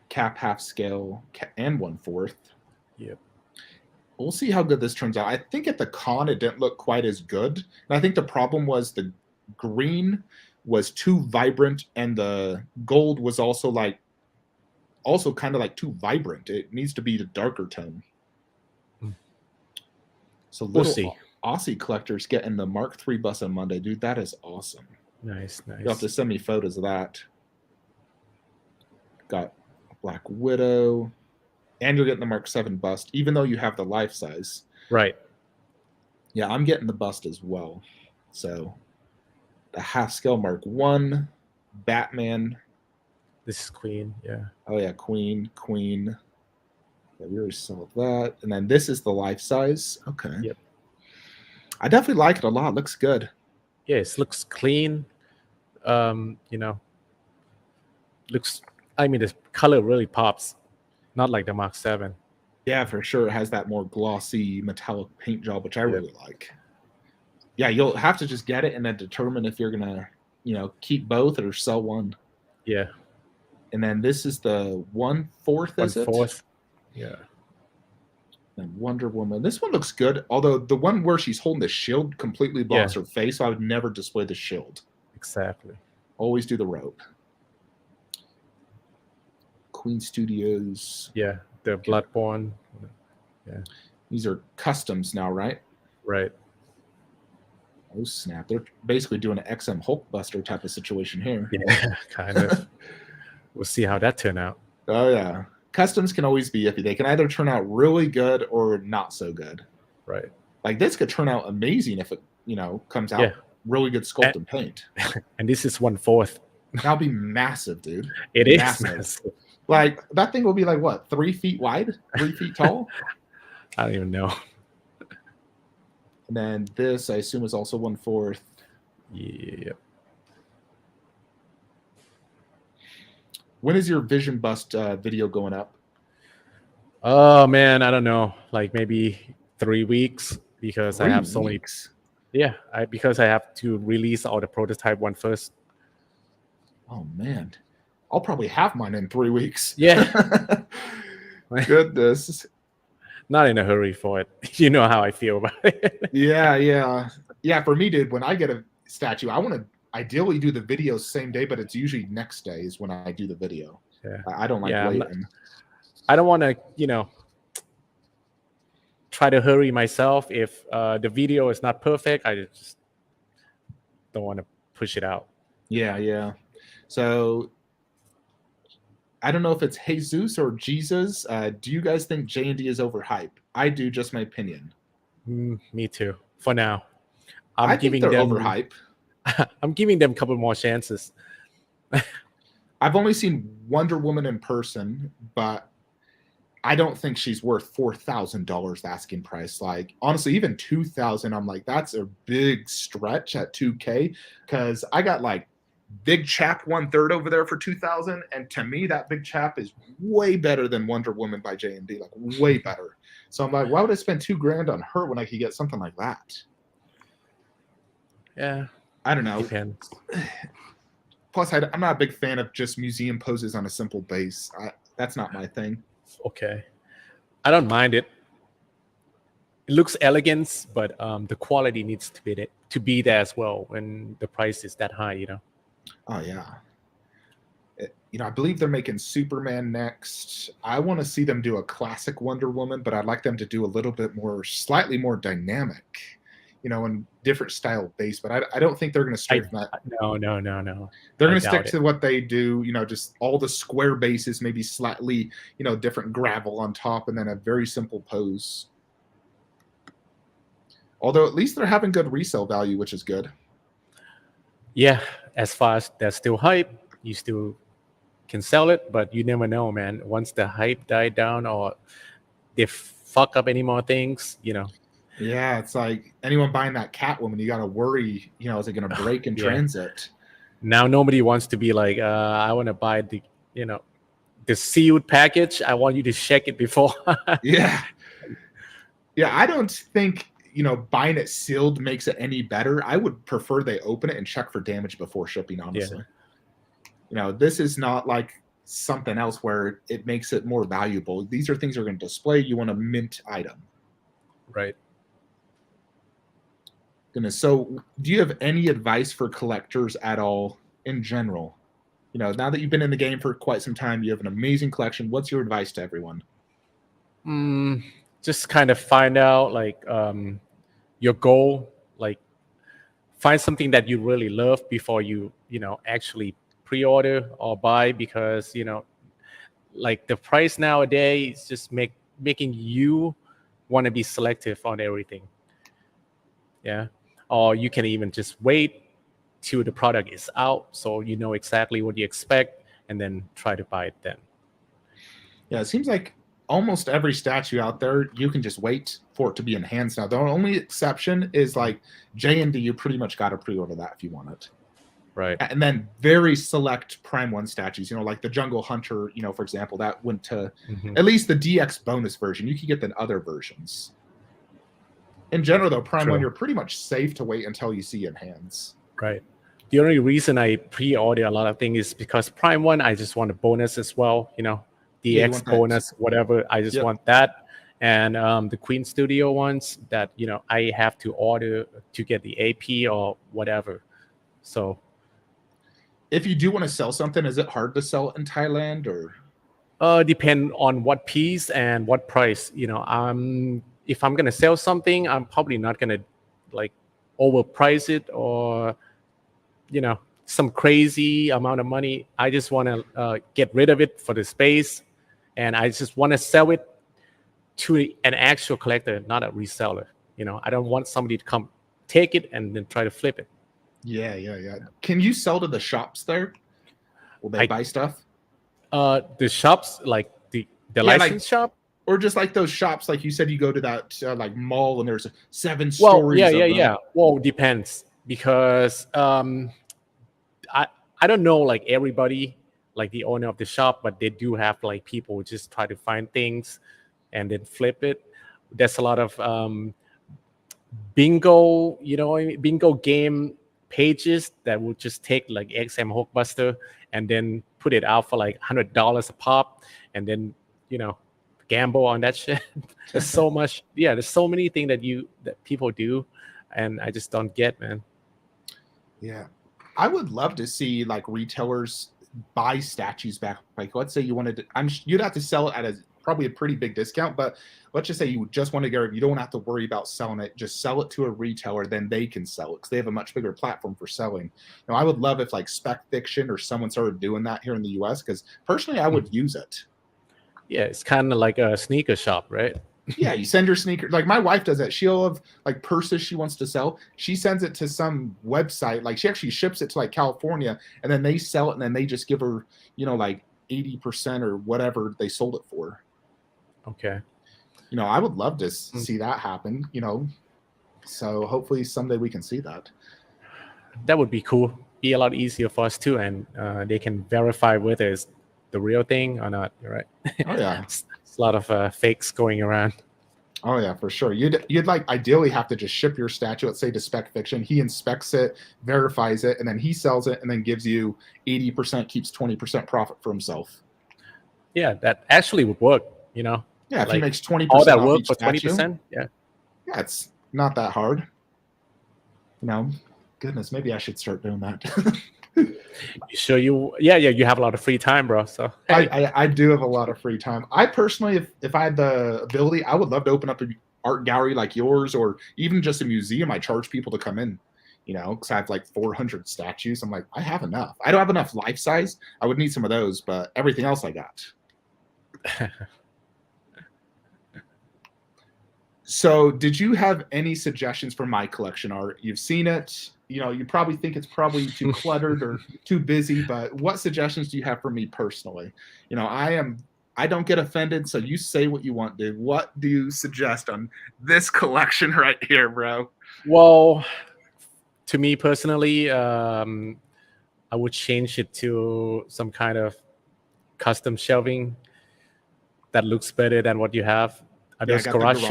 Cap half scale and 1/4. Yep. We'll see how good this turns out. I think at the con it didn't look quite as good. And I think the problem was the green was too vibrant and the gold was also kind of like too vibrant. It needs to be the darker tone. So We'll little see. Aussie collectors getting the Mark III bus on Monday. Dude, that is awesome. Nice. You'll have to send me photos of that. Got Black Widow. And you're getting the Mark VII bust, even though you have the life size. Right. Yeah, I'm getting the bust as well. So the half scale Mark I, Batman. This is Queen. Yeah. Oh yeah, Queen. Yeah, we already saw that. And then this is the life size. Okay. Yep. I definitely like it a lot. Looks good. Yeah, it looks clean. Looks. I mean, the color really pops. Not like the Mark VII. Yeah, for sure. It has that more glossy metallic paint job, which I really like. Yeah, you'll have to just get it and then determine if you're gonna, keep both or sell one. Yeah. And then this is the 1/4, is it? 1/4. Yeah. And Wonder Woman. This one looks good, although the one where she's holding the shield completely blocks her face, so I would never display the shield. Exactly. Always do the rope. Queen Studios. Yeah, the Bloodborne. Yeah. These are customs now, right? Right. Oh, snap. They're basically doing an XM Hulkbuster type of situation here. Yeah, kind of. We'll see how that turn out. Oh, yeah. Customs can always be iffy. They can either turn out really good or not so good. Right. Like this could turn out amazing if it, comes out really good sculpt and paint. And this is 1/4. That'll be massive, dude. It is massive. Like that thing will be like what, 3 feet wide, 3 feet tall? I don't even know. And then this, I assume, is also 1/4. Yep. When is your Vision Bust video going up? Oh man, I don't know. Like maybe 3 weeks because I have so many. Yeah, because I have to release all the prototype one first. Oh man, I'll probably have mine in 3 weeks. Yeah. Goodness. Not in a hurry for it. You know how I feel about it. Yeah. For me, dude, when I get a statue, I want to ideally do the video same day, but it's usually next day is when I do the video. Yeah. I don't like waiting. I don't want to, try to hurry myself. If the video is not perfect, I just don't want to push it out. Yeah. So I don't know if it's Jesus or Jesus. Do you guys think JND is overhyped? I do, just my opinion. Me too. For now, I think they're overhyped. I'm giving them a couple more chances. I've only seen Wonder Woman in person, but I don't think she's worth $4,000 asking price. Like honestly, even $2,000, I'm like, that's a big stretch at $2K because I got like Big Chap 1/3 over there for $2,000, and to me, that Big Chap is way better than Wonder Woman by JND, like way better. So I'm like, why would I spend $2,000 on her when I could get something like that? Yeah, I don't know. Depends. Plus, I'm not a big fan of just museum poses on a simple base. That's not my thing. Okay, I don't mind it. It looks elegant, but the quality needs to be there as well when the price is that high. Oh yeah. I believe they're making Superman next. I want to see them do a classic Wonder Woman, but I'd like them to do a little bit more, slightly more dynamic, in different style base. But I don't think they're going to stray from that. No. They're going to stick to what they do, just all the square bases, maybe slightly, different gravel on top, and then a very simple pose. Although at least they're having good resale value, which is good. Yeah, as far as there's still hype, you still can sell it, but you never know, man. Once the hype died down or they fuck up any more things, Yeah, it's like anyone buying that Catwoman, you got to worry, is it going to break in transit? Now nobody wants to be like, I want to buy the sealed package. I want you to check it before. Yeah, I don't think buying it sealed makes it any better. I would prefer they open it and check for damage before shipping, honestly. This is not like something else where it makes it more valuable. These are things you're going to display. You want a mint item. Right. Goodness. So do you have any advice for collectors at all in general? Now that you've been in the game for quite some time, you have an amazing collection. What's your advice to everyone? Just kind of find out like your goal, like find something that you really love before you actually pre-order or buy, because like the price nowadays is just making you want to be selective on everything. Yeah. Or you can even just wait till the product is out, so you know exactly what you expect, and then try to buy it then. Yeah, it seems like almost every statue out there, you can just wait for it to be enhanced now. The only exception is like JND. You pretty much got to pre-order that if you want it. Right. And then very select Prime 1 statues, like the Jungle Hunter, for example, that went to at least the DX bonus version. You could get the other versions. In general, though, Prime 1, you're pretty much safe to wait until you see enhance. Right. The only reason I pre-order a lot of things is because Prime 1, I just want a bonus as well, DX bonus, whatever. I just want that. And the Queen Studio ones that, I have to order to get the AP or whatever. So if you do want to sell something, is it hard to sell in Thailand, or? Depend on what piece and what price. If I'm gonna sell something, I'm probably not gonna like overprice it or some crazy amount of money. I just want to get rid of it for the space, and I just want to sell it to an actual collector, not a reseller. I don't want somebody to come take it and then try to flip it. Yeah. Can you sell to the shops there? Will they buy stuff? The shops, like the license shop, or just like those shops, like you said, you go to that like mall and there's 7 stories. Yeah. Well, depends, because I don't know like everybody, like the owner of the shop, but they do have like people who just try to find things and then flip it. There's a lot of bingo, bingo game pages that will just take like XM Hulkbuster and then put it out for like $100 a pop, and then gamble on that shit. There's so much. Yeah, there's so many things that people do, and I just don't get, man. Yeah, I would love to see like retailers buy statues back. Like, let's say you wanted to, you'd have to sell it at probably a pretty big discount, but let's just say you just want to get it. You don't have to worry about selling it. Just sell it to a retailer, then they can sell it because they have a much bigger platform for selling. I would love if like Spec Fiction or someone started doing that here in the US, because personally I would use it. Yeah, it's kind of like a sneaker shop, right? Yeah, you send her sneakers. Like my wife does that. She'll have like purses she wants to sell. She sends it to some website. Like she actually ships it to like California, and then they sell it, and then they just give her, like 80% or whatever they sold it for. Okay. I would love to see that happen. So hopefully someday we can see that. That would be cool. Be a lot easier for us too, and they can verify whether it's the real thing or not. Right? Oh yeah. It's a lot of fakes going around. Oh yeah, for sure. You'd like ideally have to just ship your statue, let's say, to Spec Fiction. He inspects it, verifies it, and then he sells it, and then gives you 80%, keeps 20% profit for himself. Yeah, that actually would work. Yeah, if he makes 20%, all that work for 20%. Yeah, it's not that hard. Goodness, maybe I should start doing that. So you have a lot of free time, bro. So hey. I do have a lot of free time. I personally, if I had the ability, I would love to open up an art gallery like yours, or even just a museum. I charge people to come in, because I have like 400 statues. I'm like, I have enough. I don't have enough life size. I would need some of those, but everything else I got. So did you have any suggestions for my collection art? You've seen it. You probably think it's probably too cluttered or too busy, but what suggestions do you have for me personally? I don't get offended, so you say what you want, dude. What do you suggest on this collection right here, bro? Well, to me personally, I would change it to some kind of custom shelving that looks better than what you have. There's garage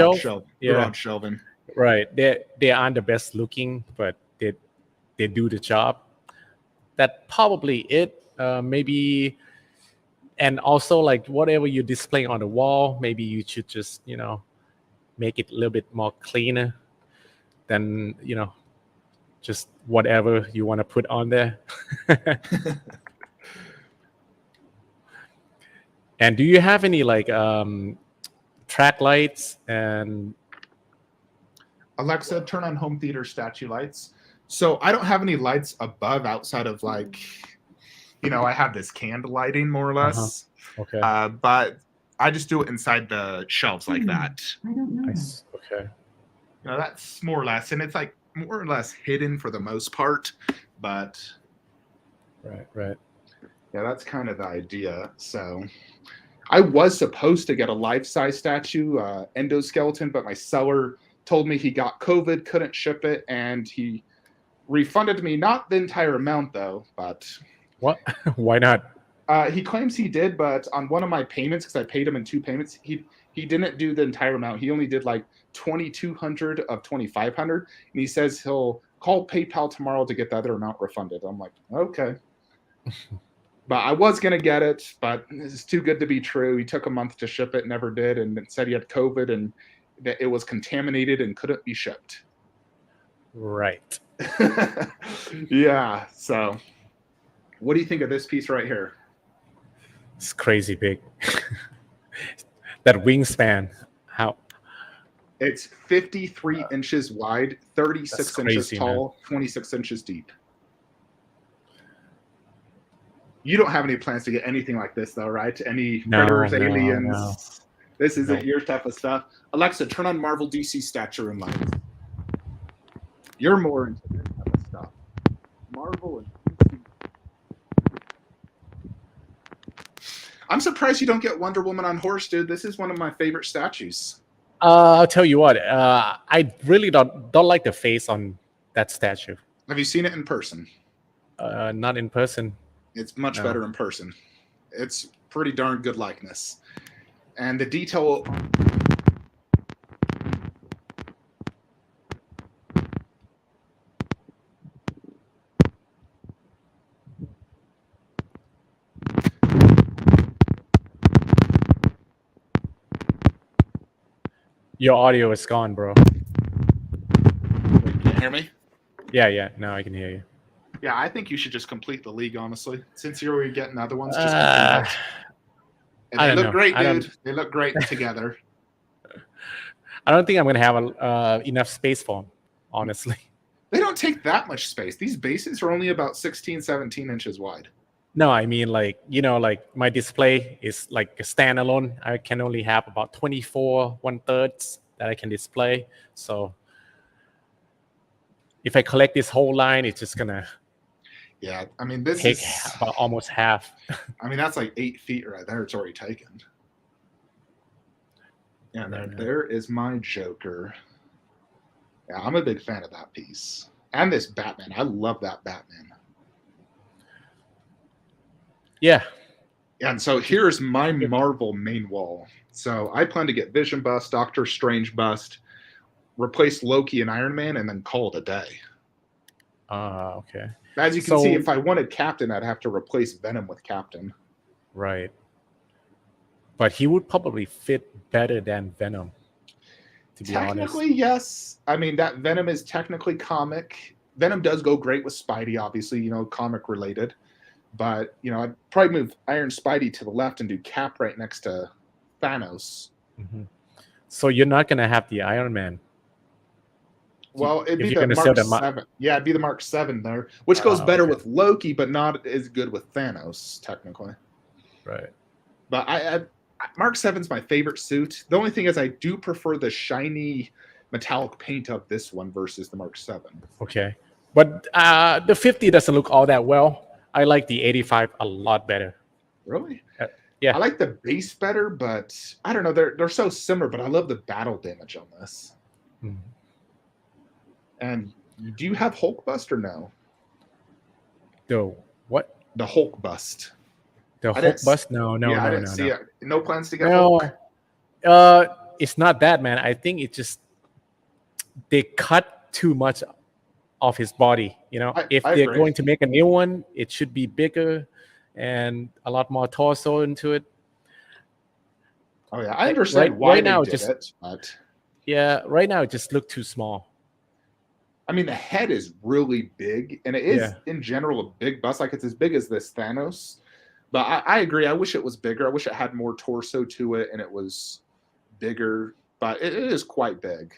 shelving. Right. They aren't the best looking, but they do the job. That probably it. maybe, and also like whatever you display on the wall, maybe you should just make it a little bit more cleaner than just whatever you want to put on there. And do you have any like track lights and Alexa, turn on home theater statue lights. So I don't have any lights above outside of like, I have this candle lighting more or less. Okay. But I just do it inside the shelves like that. I don't know. Nice. Okay. That's more or less, and it's like more or less hidden for the most part. But Right. yeah, that's kind of the idea. So I was supposed to get a life-size statue, endoskeleton, but my seller told me he got COVID, couldn't ship it, and he refunded me not the entire amount though, but What? Why not? he claims he did, but on one of my payments, because I paid him in 2 payments, he didn't do the entire amount. He only did like 2,200 of 2,500, and he says he'll call PayPal tomorrow to get the other amount refunded. I'm like, okay. But I was gonna get it, but it's too good to be true. He took a month to ship it, never did, and it said he had COVID and that it was contaminated and couldn't be shipped. Right. Yeah. So, what do you think of this piece right here? It's crazy big. That wingspan. How? It's 53 inches wide, 36 That's inches crazy, tall, 26 inches deep. You don't have any plans to get anything like this, though, right? Any predators, aliens? No. This isn't your type of stuff. Alexa, turn on Marvel DC statue room lights. You're more into this type of stuff. Marvel and DC. I'm surprised you don't get Wonder Woman on horse, dude. This is one of my favorite statues. I'll tell you what. I really don't like the face on that statue. Have you seen it in person? Not in person. It's much better in person. It's pretty darn good likeness. And the detail. Your audio is gone, bro. Wait, can you hear me? Yeah. Now I can hear you. Yeah, I think you should just complete the league, honestly. Since you're already getting other ones, just Uh, and I they don't look know. great, I don't- dude. They look great together. I don't think I'm gonna have enough space for them, honestly. They don't take that much space. These bases are only about 16, 17 inches wide. No, I mean like my display is like a standalone. I can only have about 24 1/3 that I can display. So if I collect this whole line, it's just gonna Yeah, I mean, this take is. about almost half. I mean, that's like 8 feet right there. It's already taken. Yeah, there is my Joker. Yeah, I'm a big fan of that piece. And this Batman. I love that Batman. Yeah. And so here's my Marvel main wall. So I plan to get Vision bust, Doctor Strange bust, replace Loki and Iron Man, and then call it a day. Okay. As you can see, if I wanted Captain, I'd have to replace Venom with Captain. Right. But he would probably fit better than Venom, to be honest. Technically, yes. I mean, that Venom is technically comic. Venom does go great with Spidey, obviously, comic related. But, I'd probably move Iron Spidey to the left and do Cap right next to Thanos. Mm-hmm. So you're not going to have the Iron Man. Well, it'd If be you're the gonna Mark sell 7. Yeah, it'd be the Mark 7 there, which goes better okay. with Loki, but not as good with Thanos, technically. Right. But I Mark 7's my favorite suit. The only thing is I do prefer the shiny metallic paint of this one versus the Mark 7. Okay. But the 50 doesn't look all that well. I like the 85 a lot better. Really? Yeah. I like the base better, but I don't know. They're so similar, but I love the battle damage on this. Mm. And do you have Hulk bust or no? The what? The Hulk bust. The Hulk bust? No. I didn't see it. No plans to get No. Hulk? It's not that, man. I think it just they cut too much of his body. If I they're agree. going to make a new one, it should be bigger. and a lot more torso into it. Oh yeah, I understand why right they now did it, but yeah, right now it just looked too small. I mean the head is really big, and it is Yeah. in general a big bust. Like it's as big as this Thanos. But I agree. I wish it was bigger. I wish it had more torso to it and it was bigger. But it is quite big.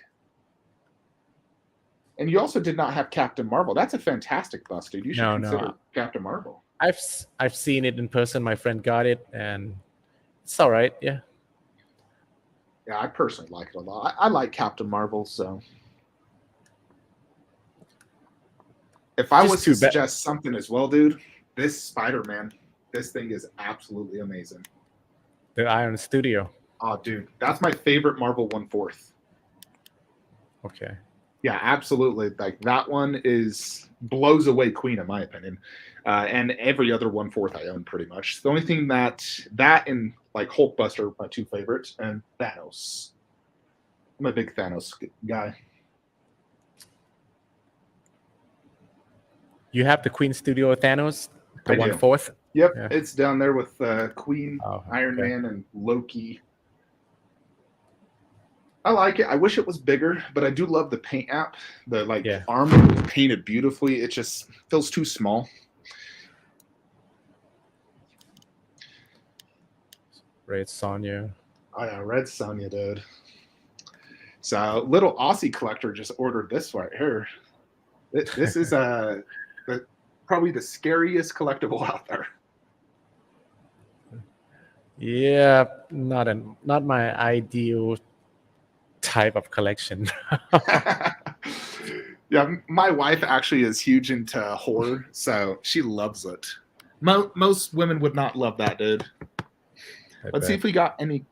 And you also did not have Captain Marvel. That's a fantastic bust, dude. You should consider Captain Marvel. I've seen it in person. My friend got it, and it's all right. Yeah. Yeah, I personally like it a lot. I like Captain Marvel, so if I was to suggest something as well, dude, this Spider-Man, this thing is absolutely amazing. The Iron Studio. Oh, dude, that's my favorite Marvel 1/4. Okay. Yeah, absolutely. Like that one blows away Queen, in my opinion, and every other 1/4 I own pretty much. The only thing that and like Hulkbuster are my two favorites, and Thanos. I'm a big Thanos guy. You have the Queen Studio Thanos, the 1/4. Yep, yeah. It's down there with Queen, Iron okay. Man, and Loki. I like it. I wish it was bigger, but I do love the paint app. The armor was painted beautifully. It just feels too small. Red Sonja. Oh yeah, Red Sonja, dude. So little Aussie collector just ordered this right here. This is probably the scariest collectible out there. Yeah, not my ideal type of collection. Yeah, my wife actually is huge into horror, so she loves it. Most women would not love that, dude. Let's see if we got any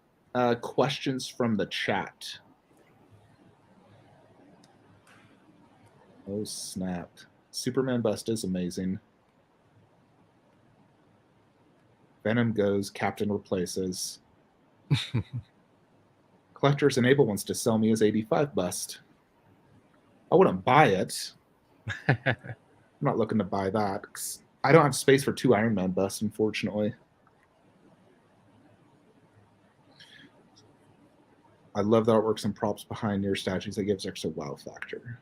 questions from the chat. Oh snap! Superman bust is amazing. Venom goes, Captain replaces. Collectors Enable wants to sell me his 85 bust. I wouldn't buy it. I'm not looking to buy that because I don't have space for 2 Iron Man busts, unfortunately. I love the artworks and props behind your statues. That gives extra wow factor.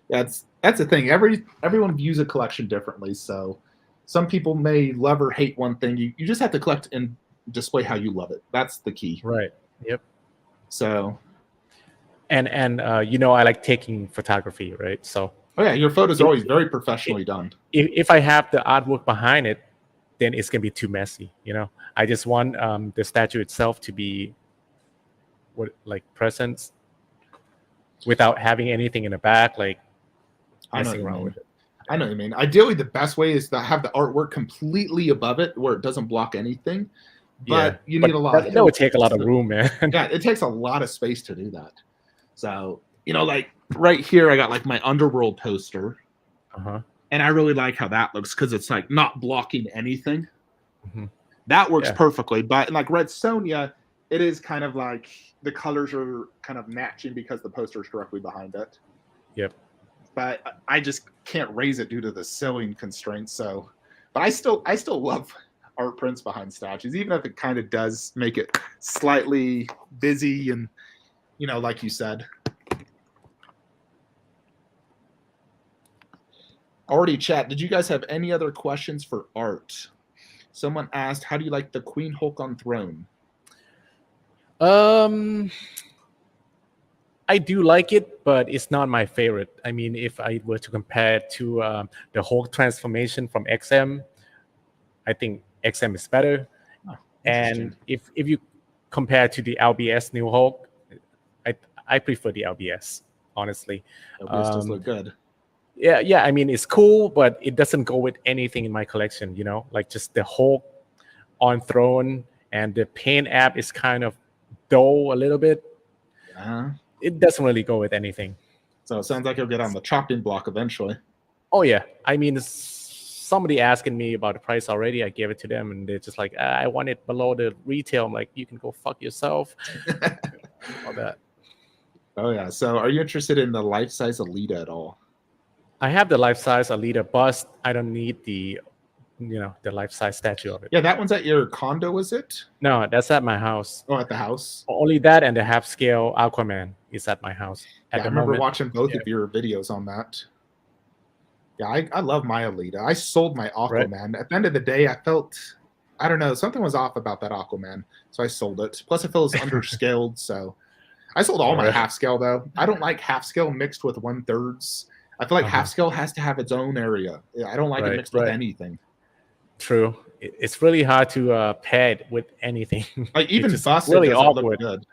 Yeah, that's the thing. Everyone views a collection differently. So some people may love or hate one thing. You just have to collect and display how you love it. That's the key. Right. Yep. So. And I like taking photography, right? So. Oh yeah, your photos are always very professionally done. If I have the artwork behind it, then it's gonna be too messy. I just want the statue itself to be presence without having anything in the back, like messing around with it. I know what you mean. Ideally, the best way is to have the artwork completely above it where it doesn't block anything. But you need a lot. That would take a lot of room, man. Yeah, it takes a lot of space to do that. So, like right here, I got like my Underworld poster. And I really like how that looks because it's like not blocking anything. That works perfectly. But like Red Sonja, it is kind of like the colors are kind of matching because the poster is directly behind it. Yep. But I just can't raise it due to the ceiling constraints. So, but I still love art prints behind statues, even if it kind of does make it slightly busy and, like you said. Already chat. Did you guys have any other questions for Art? Someone asked, how do you like the Queen Hulk on Throne? I do like it, but it's not my favorite. I mean, if I were to compare it to the Hulk transformation from XM, I think XM is better. And if you compare to the LBS New Hulk, I prefer the LBS, honestly. LBS does look good. Yeah. I mean, it's cool, but it doesn't go with anything in my collection. Like just the Hulk on Throne, and the paint app is kind of dull a little bit. It doesn't really go with anything. So it sounds like you'll get on the chopping block eventually. Oh yeah, I mean, somebody asking me about the price already. I gave it to them, and they're just like, I want it below the retail. I'm like, you can go fuck yourself. All that. Oh yeah. So are you interested in the life-size Alita at all? I have the life-size Alita bust. I don't need the the life-size statue of it. Yeah, that one's at your condo, is it? No, that's at my house. Oh, at the house. Only that and the half-scale Aquaman is at my house at Yeah, I the remember moment. watching both Yeah. of your videos on that. Yeah, I love my Alita. I sold my Right. Aquaman. At the end of the day, I felt, I don't know, something was off about that Aquaman, so I sold it. Plus, it feels underscaled, so I sold all Oh, my really? half scale though. I don't like half scale mixed with 1/3s. I feel like half Uh-huh. scale has to have its own area. Yeah, I don't like it Right, mixed with right. anything. True. It's really hard to pair it with anything. Like even It's just bus, really it doesn't awkward. look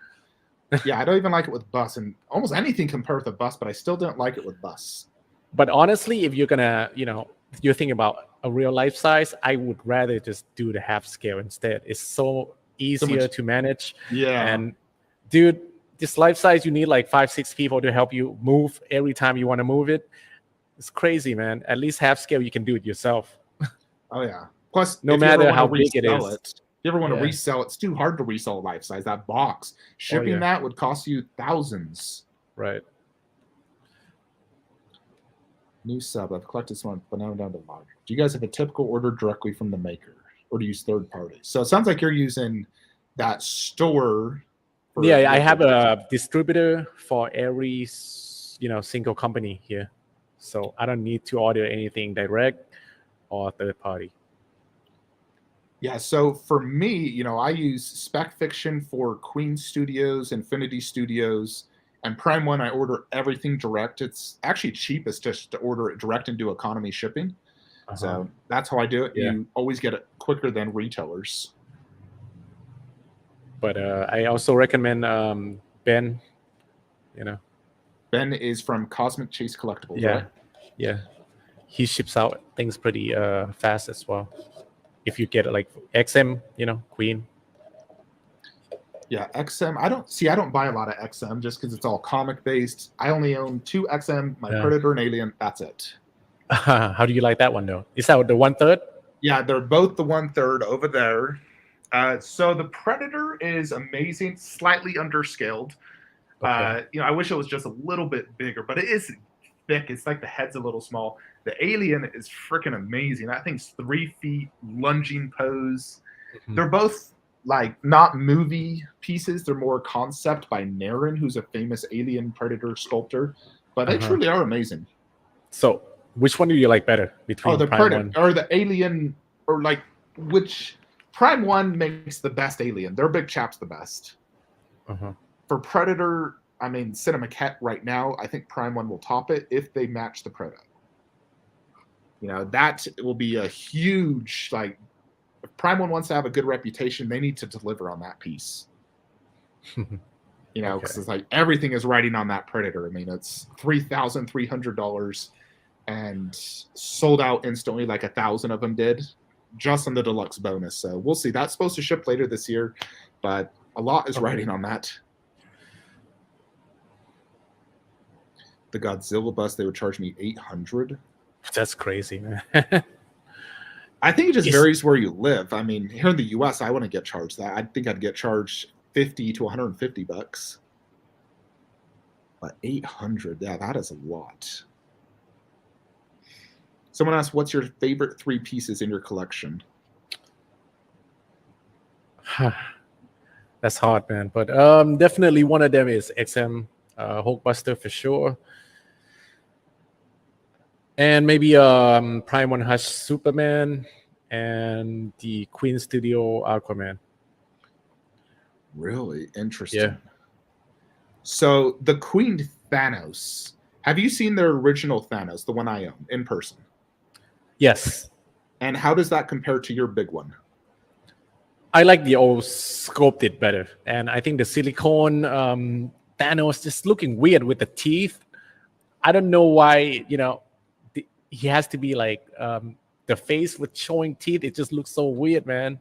good. Yeah, I don't even like it with bus, and almost anything compared with a bus, but I still don't like it with bus. But honestly, if you're gonna, you're thinking about a real life size, I would rather just do the half scale instead. It's so easier to manage. Yeah. And dude, this life size, you need like 5-6 people to help you move every time you want to move it. It's crazy, man. At least half scale, you can do it yourself. Oh yeah. Plus, No if you ever matter wanna how big it resell is. if you ever want to Yeah. resell, it's too hard to resell life size. That box shipping yeah. that would cost you thousands. Right. New sub. I've collected some, but now I'm down to log. Do you guys have a typical order directly from the maker, or do you use third parties? So it sounds like you're using that store. Yeah, I have a distributor for every single company here, so I don't need to order anything direct or third party. Yeah, so for me, I use Spec Fiction for Queen Studios, Infinity Studios, and Prime One. I order everything direct. It's actually cheapest just to order it direct and do economy shipping. Uh-huh. So that's how I do it. Yeah. You always get it quicker than retailers. But I also recommend Ben. Ben is from Cosmic Chase Collectibles, Yeah, right? yeah. He ships out things pretty fast as well. If you get like XM, Queen. Yeah, XM. I don't buy a lot of XM just because it's all comic based. I only own 2 XM, my Predator and Alien. That's it. How do you like that one though? Is that the 1/3? Yeah, they're both the 1/3 over there. So the Predator is amazing, slightly underscaled. Okay. I wish it was just a little bit bigger, but it is thick. It's like the head's a little small. The Alien is freaking amazing. That thing's 3 feet, lunging pose. Mhm. They're both like not movie pieces. They're more concept by Naren, who's a famous Alien Predator sculptor. But they truly are amazing. So, which one do you like better between the Prime Predator 1? or the Alien, or like which Prime 1 makes the best Alien. Their big chap's the best. Uh-huh. For Predator, I mean, Cinemaquette right now, I think Prime 1 will top it if they match the Proto. That will be a huge, like, if Prime 1 wants to have a good reputation, they need to deliver on that piece. Because it's like everything is riding on that Predator. I mean, it's $3,300 and sold out instantly, like 1,000 of them did, just on the deluxe bonus. So we'll see. That's supposed to ship later this year, but a lot is riding on that. The Godzilla bus, they would charge me $800. That's crazy, man. I think it just varies where you live. I mean, here in the US, I wouldn't get charged that. I think I'd get charged $50 to $150. But $800, yeah, that is a lot. Someone asked, what's your favorite 3 pieces in your collection? That's hard, man. But definitely one of them is XM Hulkbuster for sure. And maybe Prime 1 Hush Superman and the Queen Studio Aquaman. Really interesting. Yeah. So the Queen Thanos, have you seen their original Thanos, the one I own, in person? Yes. And how does that compare to your big one? I like the old sculpted better. And I think the silicone Thanos just looking weird with the teeth. I don't know why, he has to be like the face with showing teeth. It just looks so weird, man.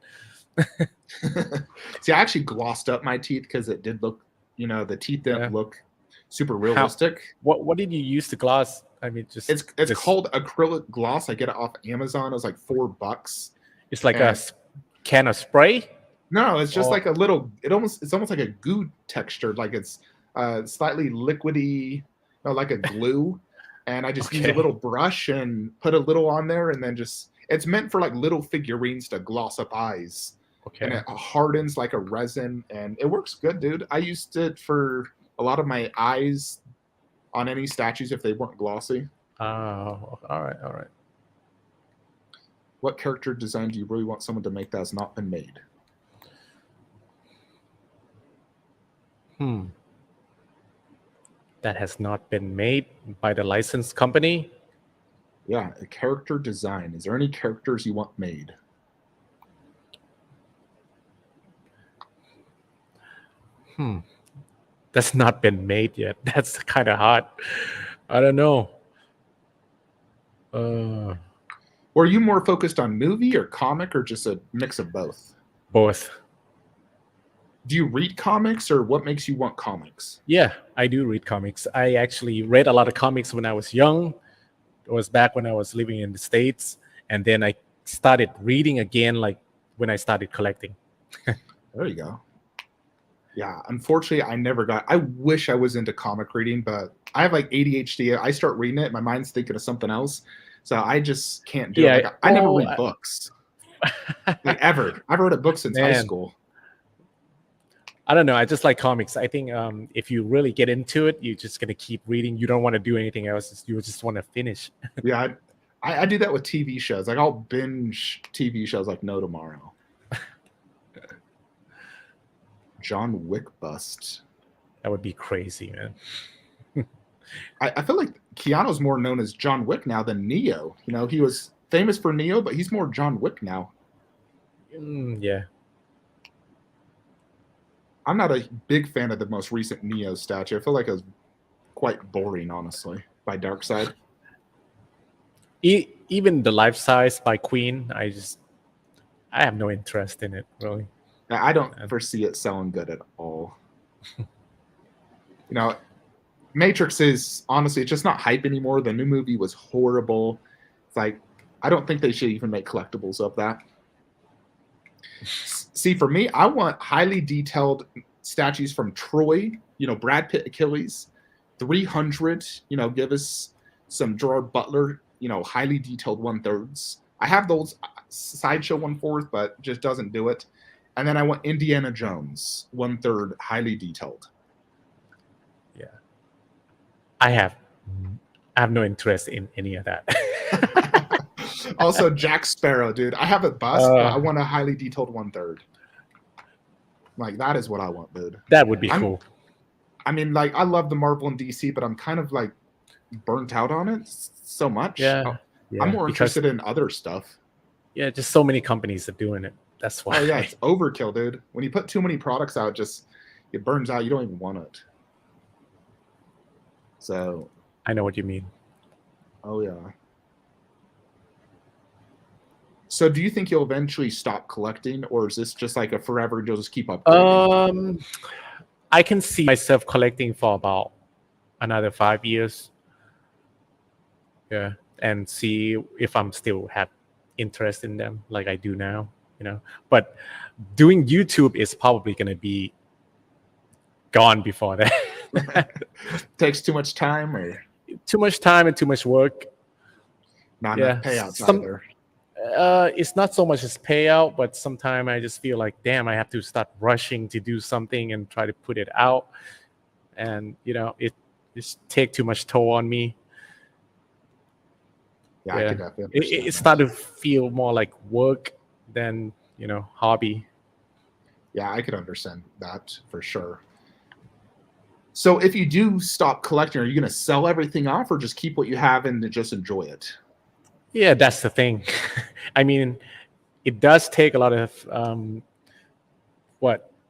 See, I actually glossed up my teeth because it did look, the teeth didn't look super realistic. What did you use to gloss? I mean, just it's called acrylic gloss. I get it off Amazon. It was like $4. It's like a can of spray. No, it's just like a little. It's almost like a goo texture. Like it's slightly liquidy, like a glue. And I just use a little brush and put a little on there, and then It's meant for like little figurines to gloss up eyes, and Okay. it hardens like a resin, and it works good, dude. I used it for a lot of my eyes on any statues if they weren't glossy. Oh, all right, all right. What character design do you really want someone to make that has not been made? That has not been made by the licensed company. Yeah, a character design. Is there any characters you want made? That's not been made yet. That's kind of hard. I don't know. Were you more focused on movie or comic or just a mix of both? Both. Do you read comics or what makes you want comics? Yeah, I do read comics. I actually read a lot of comics when I was young. It was back when I was living in the States. And then I started reading again, like when I started collecting. There you go. Yeah, unfortunately, I wish I was into comic reading, but I have like ADHD. I start reading it, my mind's thinking of something else. So I just can't do it. Yeah, Like, I never well, read books. Like, ever. I've read a book since high Man. school. I don't know. I just like comics. I think if you really get into it, you're just gonna keep reading. You don't want to do anything else. You just want to finish. Yeah, I do that with TV shows. Like, I'll binge TV shows like no tomorrow. John Wick bust. That would be crazy, man. I feel like Keanu's more known as John Wick now than Neo. You know, he was famous for Neo, but he's more John Wick now. Yeah. I'm not a big fan of the most recent Neo statue. I feel like it was quite boring, honestly, by Darkseid. Even the life size by Queen, I have no interest in it, really. I don't foresee it selling good at all. You know, Matrix is honestly, it's just not hype anymore. The new movie was horrible. It's like, I don't think they should even make collectibles of that. See, for me, I want highly detailed statues from Troy, you know, Brad Pitt Achilles, 300, you know, give us some Gerard Butler, you know, highly detailed 1/3s. I have those Sideshow 1/4, but just doesn't do it. And then I want Indiana Jones 1/3 highly detailed. Yeah. I have no interest in any of that. Also, Jack Sparrow, dude. I have a bust, but I want a highly detailed 1/3. Like, that is what I want, dude. That would be cool. I mean, like, I love the Marvel and DC, but I'm kind of like burnt out on it so much. Yeah. I'm more interested in other stuff. Yeah, just so many companies are doing it. That's why. Oh yeah, it's overkill, dude. When you put too many products out, it burns out. You don't even want it. So I know what you mean. Oh yeah. So do you think you'll eventually stop collecting, or is this just like a forever, you'll just keep upgrading? I can see myself collecting for about another 5 years. Yeah. And see if I'm still have interest in them like I do now, you know. But doing YouTube is probably gonna be gone before that. Takes too much time, or too much time and too much work. Not enough payouts either. It's not so much as payout, but sometimes I just feel like, damn, I have to start rushing to do something and try to put it out, and you know, it just take too much toll on me. Yeah, I could definitely understand it started to feel more like work than, you know, hobby. Yeah, I could understand that for sure. So if you do stop collecting, are you going to sell everything off or just keep what you have and just enjoy it? Yeah, that's the thing. I mean, it does take a lot of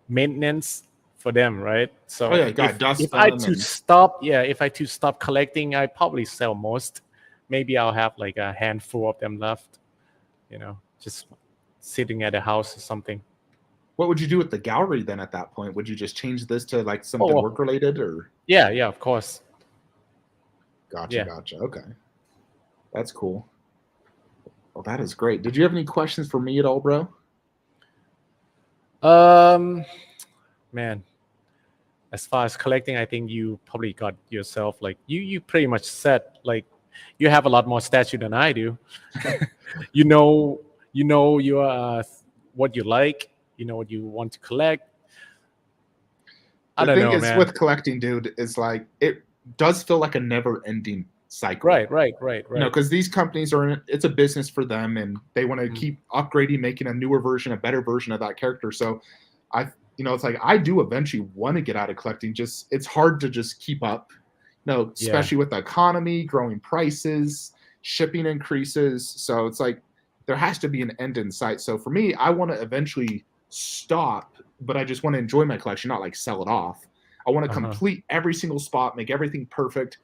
maintenance for them, right? So if I to stop collecting, I probably sell most. Maybe I'll have like a handful of them left, you know, just sitting at a house or something. What would you do with the gallery then at that point? Would you just change this to like something work related, or? Yeah, of course. Gotcha. Okay. That's cool. Well, that is great. Did you have any questions for me at all, bro? Man, as far as collecting, I think you probably got yourself like you pretty much said like you have a lot more statue than I do. you know, your what you like. You know what you want to collect. I The don't thing know, is man. with collecting, dude, is like it does feel like a never-ending cycle. Right. Because these companies it's a business for them, and they want to keep upgrading, making a newer version, a better version of that character. So it's like I do eventually want to get out of collecting. Just it's hard to just keep up, especially with the economy, growing prices, shipping increases. So it's like there has to be an end in sight. So for me, I want to eventually stop, but I just want to enjoy my collection, not like sell it off. I want to complete every single spot, make everything perfect,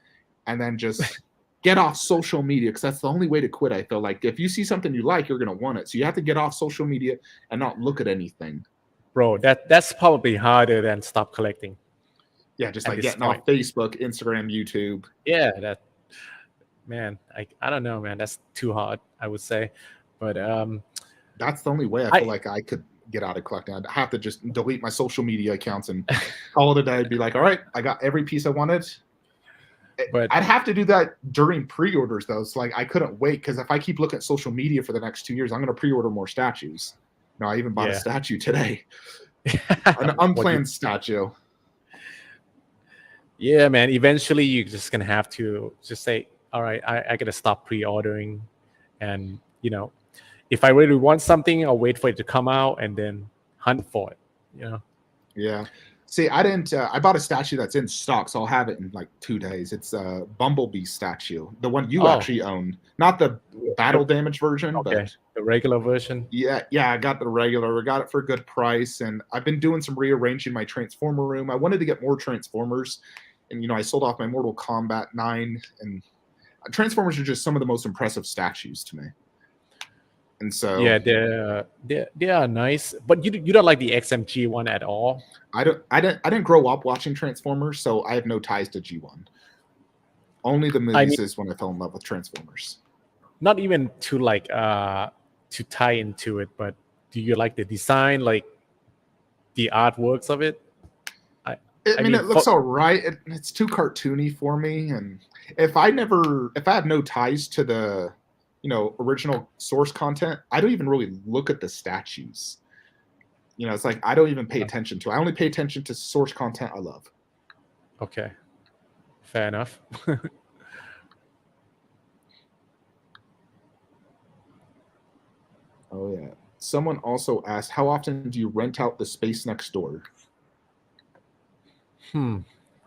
and then just get off social media, because that's the only way to quit. I feel like if you see something you like, you're going to want it. So you have to get off social media and not look at anything. Bro, that's probably harder than stop collecting. Yeah, just like getting off Facebook, Instagram, YouTube. Yeah, man, I don't know, man. That's too hard, I would say. But that's the only way I feel like I could get out of collecting. I'd have to just delete my social media accounts and call it a day. I'd be like, all right, I got every piece I wanted. But I'd have to do that during pre-orders, though. It's like I couldn't wait, because if I keep looking at social media for the next 2 years, I'm going to pre-order more statues. No, I even bought a statue today, an unplanned statue. Yeah, man. Eventually, you're just gonna have to just say, "All right, I gotta stop pre-ordering," and if I really want something, I'll wait for it to come out and then hunt for it. Yeah. See, I didn't. I bought a statue that's in stock, so I'll have it in like 2 days. It's a Bumblebee statue, the one you actually own, not the battle damage version, but the regular version. Yeah, I got the regular. I got it for a good price, and I've been doing some rearranging my Transformer room. I wanted to get more Transformers, and I sold off my Mortal Kombat 9, and Transformers are just some of the most impressive statues to me. And so they are nice, but you don't like the XMG one at all. I didn't grow up watching Transformers, so I have no ties to G1. Only the movies is when I fell in love with Transformers. Not even to to tie into it, but do you like the design, like the artworks of it? I mean, it looks all right. It's too cartoony for me, and if I have no ties to the original source content, I don't even really look at the statues. It's like I don't even pay attention to it. I only pay attention to source content I love. Okay, fair enough. Oh yeah. Someone also asked, how often do you rent out the space next door?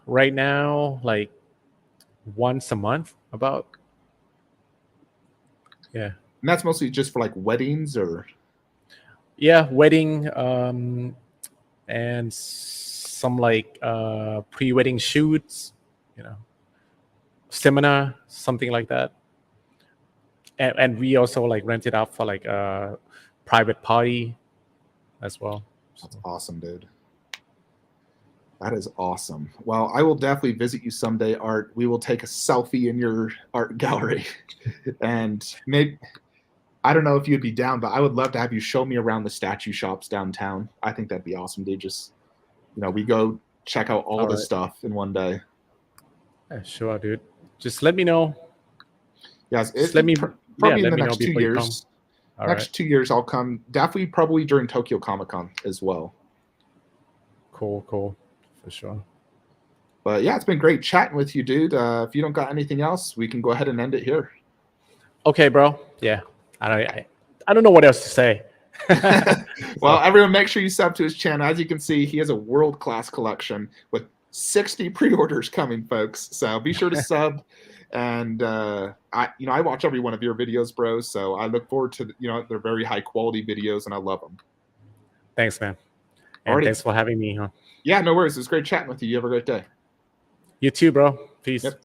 Right now, like once a month, about. Yeah. And that's mostly just for like weddings or? Yeah, wedding, and some like pre-wedding shoots, seminar, something like that. And we also like rent it out for like a private party as well. That's awesome, dude. That is awesome. Well, I will definitely visit you someday, Art. We will take a selfie in your art gallery. And maybe, I don't know if you'd be down, but I would love to have you show me around the statue shops downtown. I think that'd be awesome, dude. Just, we go check out all the stuff in one day. Yeah, sure, dude. Just let me know. Yes, probably in the next 2 years. Next 2 years, I'll come. Definitely, probably during Tokyo Comic-Con as well. Cool, for sure. But yeah, it's been great chatting with you, dude. If you don't got anything else, we can go ahead and end it here. Okay, bro. Yeah, I don't know what else to say. Well, everyone, make sure you sub to his channel. As you can see, he has a world-class collection with 60 pre-orders coming, folks. So be sure to sub. And I watch every one of your videos, bro. So I look forward to they're very high quality videos, and I love them. Thanks, man. And thanks for having me, huh? Yeah, no worries. It was great chatting with you. You have a great day. You too, bro. Peace. Yep.